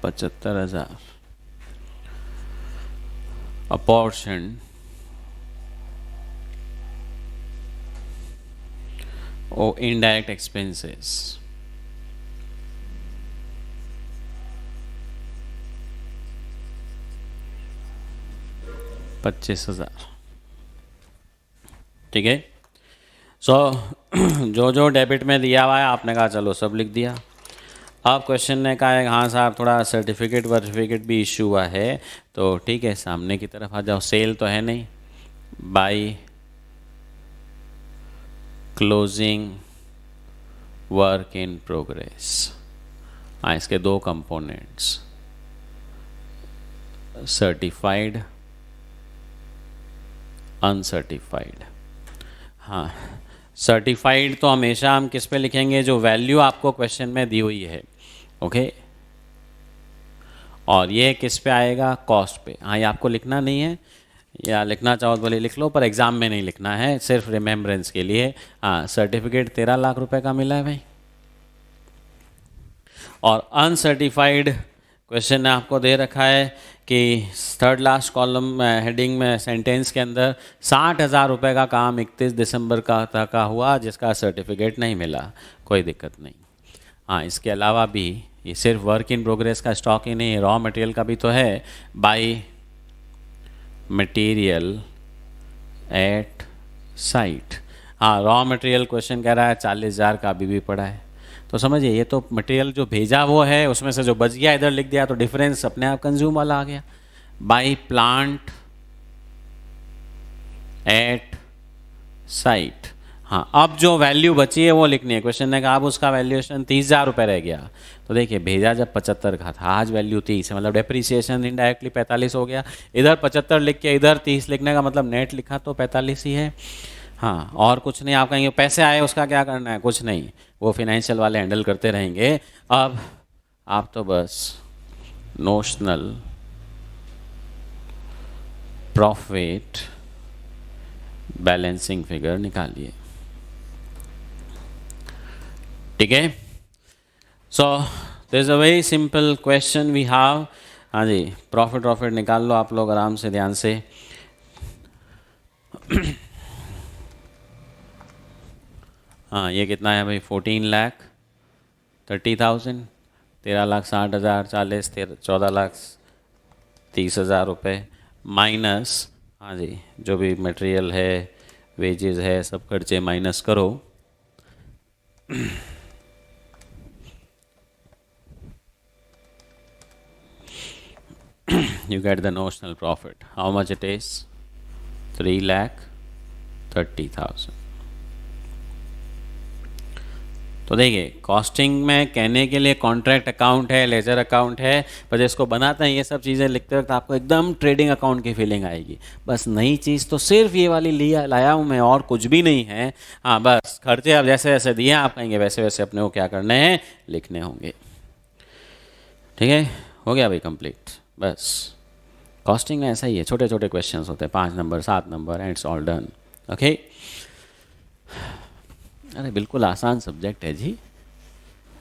$75,000। Apportion of indirect expenses, $25,000। ठीक है। सो जो जो डेबिट में दिया हुआ है आपने कहा चलो सब लिख दिया। अब क्वेश्चन ने कहा है हाँ साहब थोड़ा सर्टिफिकेट वर्टिफिकेट भी इशू हुआ है, तो ठीक है सामने की तरफ आ जाओ। सेल तो है नहीं, by closing work in progress. हाँ इसके दो कंपोनेंट्स, सर्टिफाइड अनसर्टिफाइड। हाँ सर्टिफाइड तो हमेशा हम किस पे लिखेंगे, जो वैल्यू आपको क्वेश्चन में दी हुई है, ओके। और ये किस पे आएगा, कॉस्ट पे। हाँ ये आपको लिखना नहीं है, या लिखना चाहो तो बोले लिख लो, पर एग्ज़ाम में नहीं लिखना है, सिर्फ रिमेम्बरेंस के लिए। हाँ सर्टिफिकेट 13,00,000 रुपए का मिला है भाई। और अनसर्टिफाइड क्वेश्चन ने आपको दे रखा है कि थर्ड लास्ट कॉलम हेडिंग में सेंटेंस के अंदर 60,000 रुपये का काम 31 दिसंबर का हुआ जिसका सर्टिफिकेट नहीं मिला। कोई दिक्कत नहीं। हाँ इसके अलावा भी ये सिर्फ वर्क इन प्रोग्रेस का स्टॉक ही नहीं, रॉ मटेरियल का भी तो है। By material at site. हाँ रॉ मटेरियल क्वेश्चन कह रहा है 40,000 का अभी भी पड़ा है, तो समझिए ये तो मटेरियल जो भेजा वो है, उसमें से जो बच गया इधर लिख दिया, तो डिफरेंस अपने आप कंज्यूम वाला आ गया। By plant at site. हाँ अब जो वैल्यू बची है वो लिखनी है। क्वेश्चन ने कहा अब उसका वैल्यूएशन 30,000 रुपये रह गया, तो देखिए भेजा जब 75 का था, आज वैल्यू 30 है, मतलब डेप्रीसिएशन इनडायरेक्टली 45 हो गया। इधर 75 लिख के इधर 30 लिखने का मतलब नेट लिखा तो 45 ही है। हाँ और कुछ नहीं। आप कहेंगे पैसे आए उसका क्या करना है, कुछ नहीं, वो फिनेंशियल वाले हैंडल करते रहेंगे। अब आप तो बस नोशनल प्रॉफिट बैलेंसिंग फिगर निकालिए। ठीक है। So this is a very simple question we have. हाँ जी प्रॉफिट निकाल लो आप लोग आराम से, ध्यान से। हाँ ये कितना है भाई, 14,30,000, 13,60,000, 40, 14,30,000 रुपये माइनस, हाँ जी जो भी मटेरियल है वेजेस है सब खर्चे माइनस करो। You get the notional profit. How much it is? 3,30,000। तो देखिए कॉस्टिंग में कहने के लिए कॉन्ट्रैक्ट अकाउंट है, लेजर अकाउंट है, पर जिसको बनाते हैं ये सब चीज़ें लिखते वक्त आपको एकदम ट्रेडिंग अकाउंट की फीलिंग आएगी। बस नई चीज़ तो सिर्फ ये वाली लाया हूँ मैं, और कुछ भी नहीं है। हाँ बस खर्चे अब जैसे जैसे दिए आप कहेंगे वैसे वैसे अपने को क्या करने हैं, लिखने होंगे। ठीक है, हो गया भाई कंप्लीट। बस कॉस्टिंग में ऐसा ही है, छोटे छोटे क्वेश्चंस होते हैं, 5 number 7 number and it's all done. Okay, अरे बिल्कुल आसान सब्जेक्ट है जी।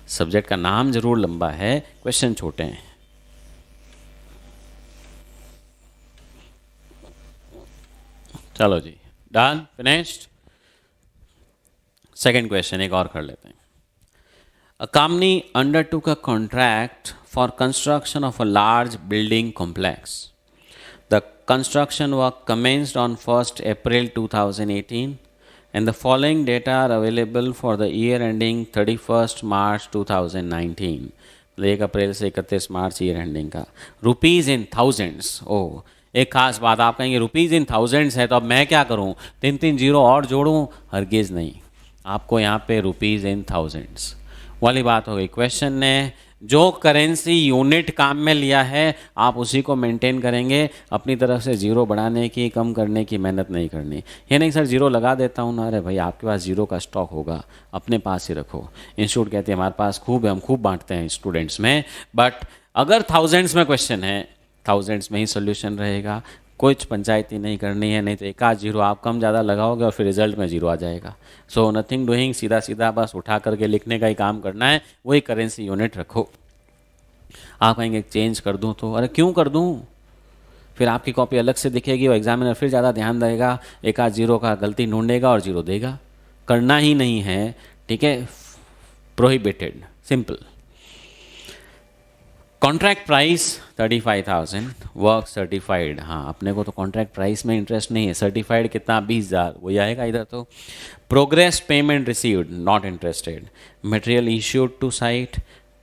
सब्जेक्ट का नाम जरूर लंबा है, क्वेश्चन छोटे हैं। चलो जी, डन, फिनिश्ड। सेकेंड क्वेश्चन एक और कर लेते हैं। A company undertook a contract for construction of a large building complex. The construction work commenced on 1st April 2018 and the following data are available for the year ending 31st March 2019. 1 अप्रैल से 31 मार्च year ending का। Rupees in thousands. Oh, एक खास बात, आप कहेंगे rupees in thousands है तो अब मैं क्या करूं, 3 3 जीरो और जोड़ूं? हरगिज़ नहीं, आपको यहाँ पे रुपीज़ इन थाउजेंड्स वाली बात हो गई। क्वेश्चन ने जो करेंसी यूनिट काम में लिया है आप उसी को मेंटेन करेंगे, अपनी तरफ से जीरो बढ़ाने की कम करने की मेहनत नहीं करनी। ये नहीं सर जीरो लगा देता हूँ ना, अरे भाई आपके पास जीरो का स्टॉक होगा, अपने पास ही रखो। इंस्टीट्यूट कहते हैं हमारे पास खूब है, हम खूब बांटते हैं स्टूडेंट्स में, बट अगर थाउजेंड्स में क्वेश्चन है, थाउजेंड्स में ही सोल्यूशन रहेगा। कुछ पंचायती नहीं करनी है, नहीं तो एक आध जीरो आप कम ज़्यादा लगाओगे और फिर रिजल्ट में जीरो आ जाएगा। सो नथिंग डूइंग, सीधा सीधा बस उठा करके लिखने का ही काम करना है, वही करेंसी यूनिट रखो। आप कहेंगे चेंज कर दूं, तो अरे क्यों कर दूं, फिर आपकी कॉपी अलग से दिखेगी और एग्जामिनर फिर ज़्यादा ध्यान देगा, एक आध जीरो का गलती ढूंढेगा और जीरो देगा। करना ही नहीं है, ठीक है, prohibited, simple. Contract price 35,000, work certified. हाँ, अपने को तो कॉन्ट्रैक्ट प्राइस में इंटरेस्ट नहीं है, सर्टिफाइड कितना 20,000 वही आएगा इधर तो। Progress payment received, not interested. Material issued to site.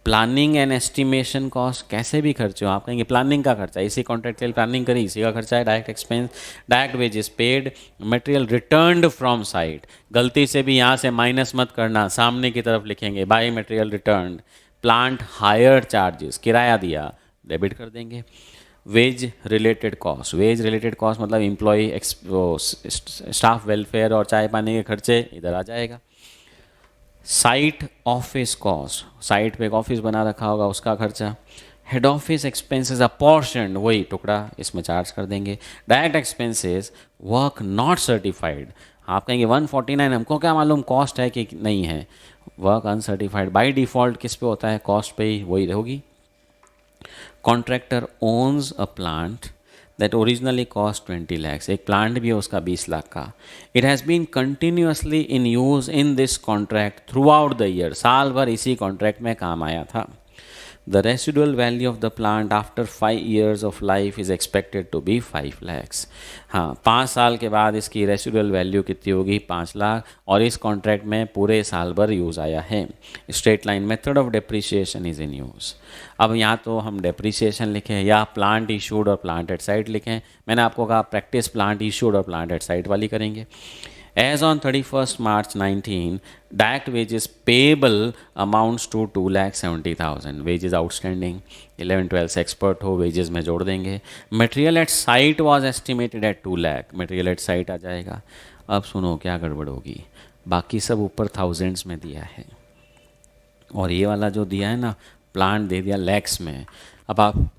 Planning and estimation cost, कैसे भी खर्चे हो, आप कहेंगे प्लानिंग का खर्चा, इसी कॉन्ट्रैक्ट के लिए प्लानिंग करी, इसी का खर्चा है। Direct expense, direct wages paid. Material returned from site, गलती से भी यहाँ से माइनस मत करना, सामने की तरफ लिखेंगे by material return. Plant hire charges, किराया दिया, डेबिट कर देंगे। Wage related cost, wage related cost मतलब एम्प्लॉय स्टाफ वेलफेयर और चाय पानी के खर्चे इधर आ जाएगा। साइट ऑफिस कॉस्ट, साइट पे एक ऑफिस बना रखा होगा उसका खर्चा। हेड ऑफिस एक्सपेंसेस अपॉर्शन, वही टुकड़ा इसमें चार्ज कर देंगे। Direct expenses, work not certified. आप कहेंगे 149, हमको क्या मालूम कॉस्ट है कि नहीं है, वर्क अनसर्टिफाइड बाय डिफ़ॉल्ट किस पे होता है, कॉस्ट पे ही, वही होगी। Contractor owns a plant that originally cost 20 lakhs, एक प्लांट भी है उसका 20 लाख का। It has been continuously in use in this contract throughout the year, साल भर इसी कॉन्ट्रैक्ट में काम आया था। The residual value of the plant after 5 years of life is expected to be 5 lakhs। हाँ, 5 साल के बाद इसकी रेसिडुअल वैल्यू कितनी होगी, 5 लाख, और इस कॉन्ट्रैक्ट में पूरे साल भर यूज़ आया है। Straight line method of depreciation is in use. अब यहाँ तो हम डेप्रिसिएशन लिखें या प्लांट इशूड और प्लांट एट साइट लिखें, मैंने आपको कहा प्रैक्टिस प्लांट इशूड और प्लांट एट साइट वाली करेंगे। As on 31st March 19, direct wages payable amounts to 2,70,000, wages outstanding। 11 12 से एक्सपर्ट हो, wages में जोड़ देंगे। Material at site was estimated at 2 lakh, material at site आ जाएगा। अब सुनो क्या गड़बड़ होगी, बाकी सब ऊपर थाउजेंड्स में दिया है और ये वाला जो दिया है ना, प्लांट दे दिया लैक्स में। अब आप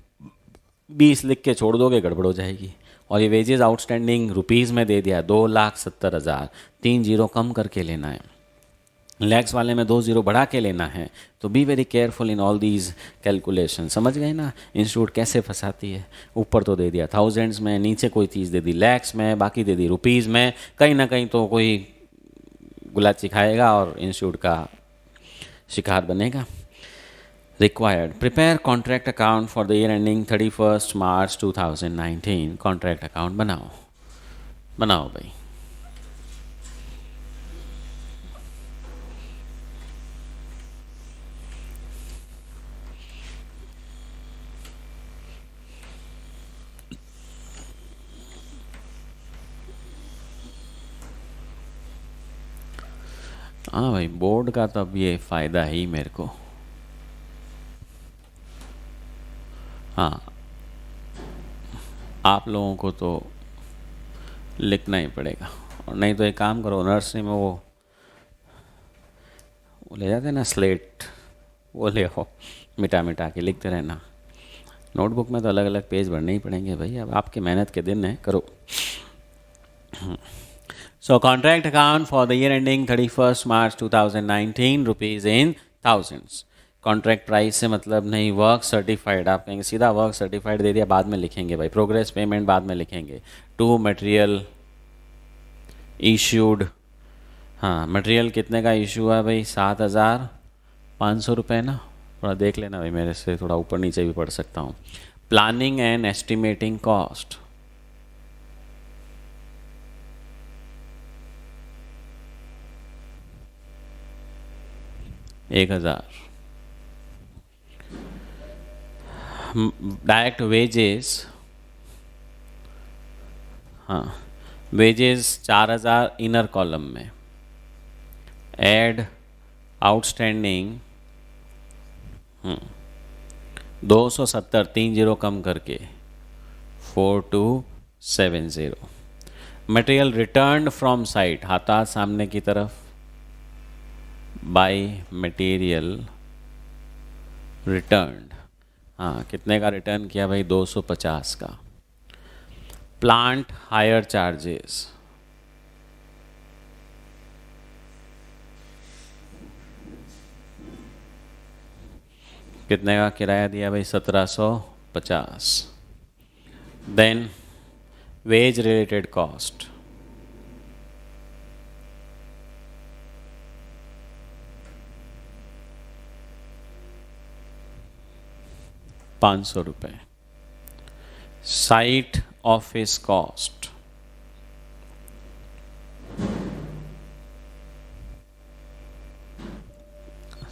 20 लिख के छोड़ दोगे, गड़बड़ हो जाएगी। और ये वेजेस आउटस्टैंडिंग रुपीज़ में दे दिया 2,70,000, 3 जीरो कम करके लेना है, लैक्स वाले में 2 जीरो बढ़ा के लेना है। तो be very careful in all these calculation. समझ गए ना इंस्टीट्यूट कैसे फंसाती है, ऊपर तो दे दिया थाउजेंड्स में, नीचे कोई चीज़ दे दी लैक्स में, बाकी दे दी रुपीज़ में, कहीं ना कहीं तो कोई गुलाची खाएगा और इंस्टीट्यूट का शिकार बनेगा। Required, prepare contract account for the year ending 31st March 2019। contract account बनाओ, बनाओ भाई। हाँ भाई, बोर्ड का तो अब ये फ़ायदा ही मेरे को। हाँ, आप लोगों को तो लिखना ही पड़ेगा, और नहीं तो एक काम करो, नर्सरी में वो ले जाते हैं ना स्लेट, वो ले आओ, मिटा मिटा के लिखते रहना। नोटबुक में तो अलग अलग पेज भरने ही पड़ेंगे भाई, अब आपके मेहनत के दिन हैं, करो। So contract account for the year ending 31st March 2019, rupees in thousands. Contract price से मतलब नहीं, वर्क सर्टिफाइड, आप कहेंगे सीधा वर्क सर्टिफाइड दे दिया, बाद में लिखेंगे भाई, प्रोग्रेस पेमेंट बाद में लिखेंगे। टू मटेरियल इशूड, हाँ मटेरियल कितने का इशू है भाई, 7,500 रुपये ना, थोड़ा देख लेना भाई, मेरे से थोड़ा ऊपर नीचे भी पढ़ सकता हूँ। प्लानिंग एंड एस्टिमेटिंग कॉस्ट, एक 1,000। डायरेक्ट वेजेस, हाँ, वेजेस 4000 इनर कॉलम में, ऐड आउटस्टैंडिंग 270, 30 कम करके 4270। मटेरियल रिटर्न फ्रॉम साइट, हाथा सामने की तरफ, बाय मटेरियल रिटर्न, हाँ कितने का रिटर्न किया भाई, 250 का। प्लांट हायर चार्जेस, कितने का किराया दिया भाई, 1750। Then wage related cost, ₹500। Site office cost,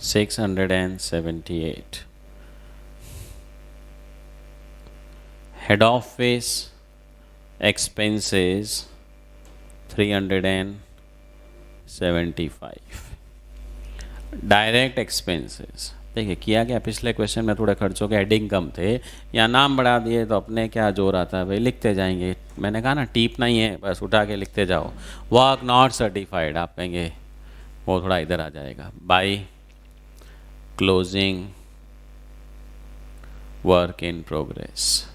$678। Head office expenses 375। Direct expenses, देखिए किया क्या पिछले क्वेश्चन में, थोड़े खर्चों के हेडिंग कम थे, या नाम बढ़ा दिए तो अपने क्या जोर आता है भाई, लिखते जाएंगे। मैंने कहा ना टीप नहीं है, बस उठा के लिखते जाओ। वर्क नॉट सर्टिफाइड आप कहेंगे, वो थोड़ा इधर आ जाएगा। By closing work in progress,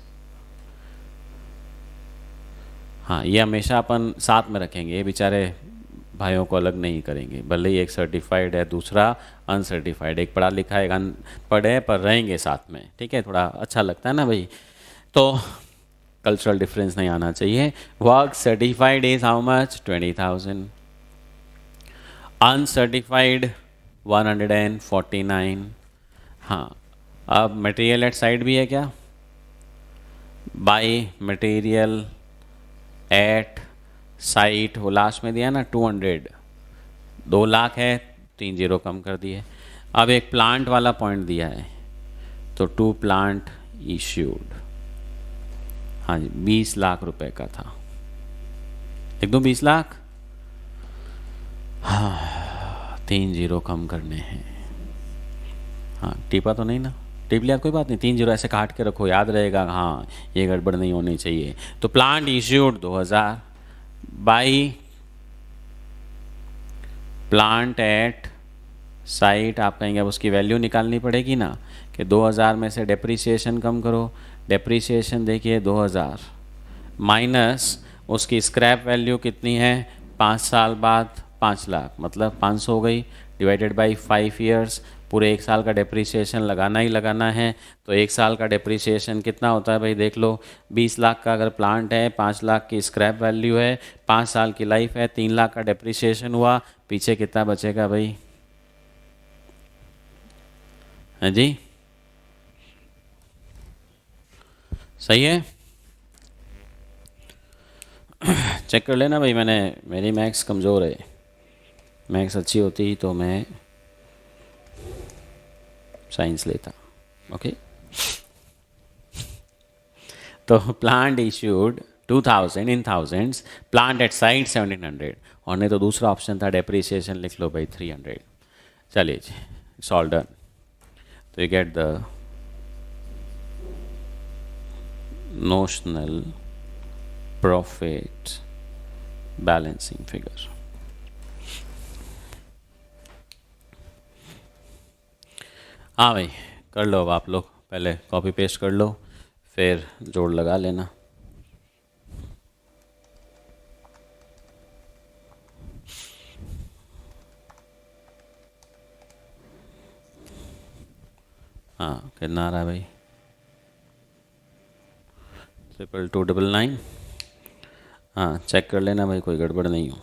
हाँ ये हमेशा अपन साथ में रखेंगे, ये बेचारे भाइयों को अलग नहीं करेंगे, भले ही एक सर्टिफाइड है दूसरा अनसर्टिफाइड, एक पढ़ा लिखा एक अनपढ़ है, पर रहेंगे साथ में, ठीक है, थोड़ा अच्छा लगता है ना भाई। तो कल्चरल डिफरेंस नहीं आना चाहिए। Work certified is how much, 20,000। Uncertified 149। हाँ, अब मटेरियल एट साइड भी है क्या, बाई मटेरियल एट साइट, वो लास्ट में दिया ना 200, 2 लाख है, 30 कम कर दिए। अब एक प्लांट वाला पॉइंट दिया है, तो टू प्लांट इश्यूड, हाँ जी 20 लाख रुपए का था, लिख दूँ 20 लाख, हाँ 30 कम करने हैं। हाँ टिपा तो नहीं ना, टिप लिया कोई बात नहीं, 30 ऐसे काट के रखो, याद रहेगा, हाँ ये गड़बड़ नहीं होनी चाहिए। तो plant issued 2000, by plant at site, आप कहेंगे अब उसकी वैल्यू निकालनी पड़ेगी ना, कि 2000 में से डेप्रीसिएशन कम करो, डेप्रीसिएशन देखिए 2000 माइनस उसकी स्क्रैप वैल्यू कितनी है, 5 साल बाद 5 लाख, मतलब 500 हो गई, डिवाइडेड बाई 5 ईयर्स, पूरे 1 साल का डेप्रीसिएशन लगाना ही लगाना है। तो 1 साल का डेप्रीसिएशन कितना होता है भाई, देख लो, 20 लाख का अगर प्लांट है, 5 लाख की स्क्रैप वैल्यू है, 5 साल की लाइफ है, 3 लाख का डेप्रीसिएशन हुआ, पीछे कितना बचेगा भाई, हाँ जी सही है। चेक कर लेना भाई, मैंने, मेरी मैथ्स कमज़ोर है, मैथ्स अच्छी होती तो मैं साइंस लेता। ओके, तो plant issued 2000 in thousands, plant at site 1700, और नहीं तो दूसरा ऑप्शन था डेप्रीसिएशन, लिख लो भाई 300। चलिए जी, इट्स ऑल डन। तो you get the notional profit balancing figure. हाँ भाई कर लो, अब आप लोग पहले कॉपी पेस्ट कर लो, फिर जोड़ लगा लेना। हाँ कितना आ रहा है भाई, 22299। हाँ चेक कर लेना भाई, कोई गड़बड़ नहीं हो।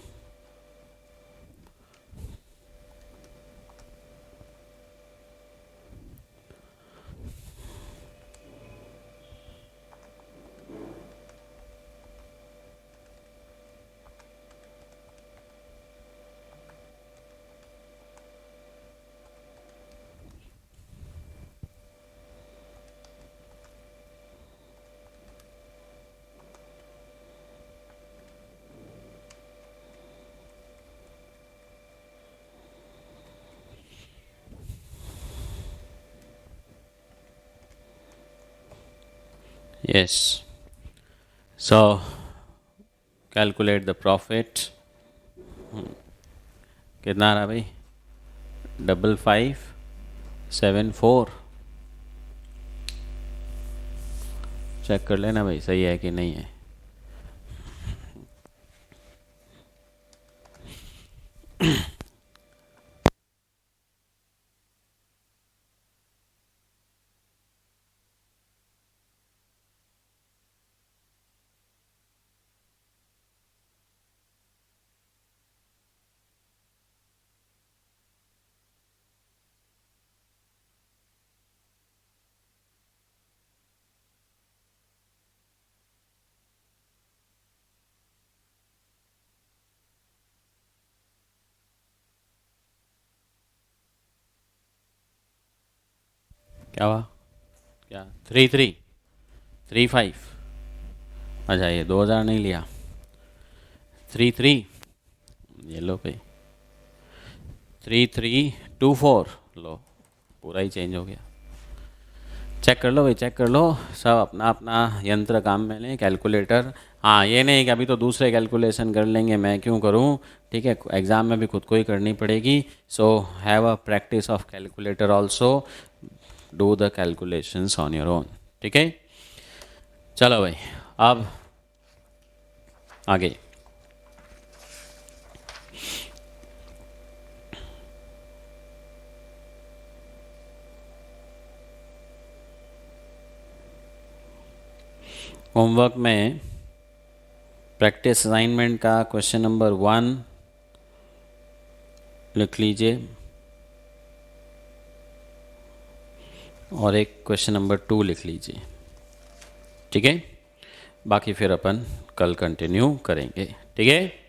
Yes, so calculate the profit. कितना रहा भाई? 5574। चेक कर लेना भाई सही है कि नहीं है। क्या हुआ? क्या 3335? अच्छा, ये 2000 नहीं लिया, 33, ये लो भाई 3324, लो पूरा ही चेंज हो गया। चेक कर लो भाई, चेक कर लो, सब अपना अपना यंत्र काम में लें, कैलकुलेटर। हाँ, ये नहीं कि अभी तो दूसरे कैलकुलेशन कर लेंगे, मैं क्यों करूँ? ठीक है, एग्ज़ाम में भी खुद को ही करनी पड़ेगी। So have a practice of calculator also, do the calculations on your own. ठीक है, चलो भाई, अब आगे। होमवर्क में प्रैक्टिस असाइनमेंट का क्वेश्चन नंबर 1 लिख लीजिए और एक क्वेश्चन नंबर 2 लिख लीजिए। ठीक है, बाकी फिर अपन कल कंटिन्यू करेंगे। ठीक है।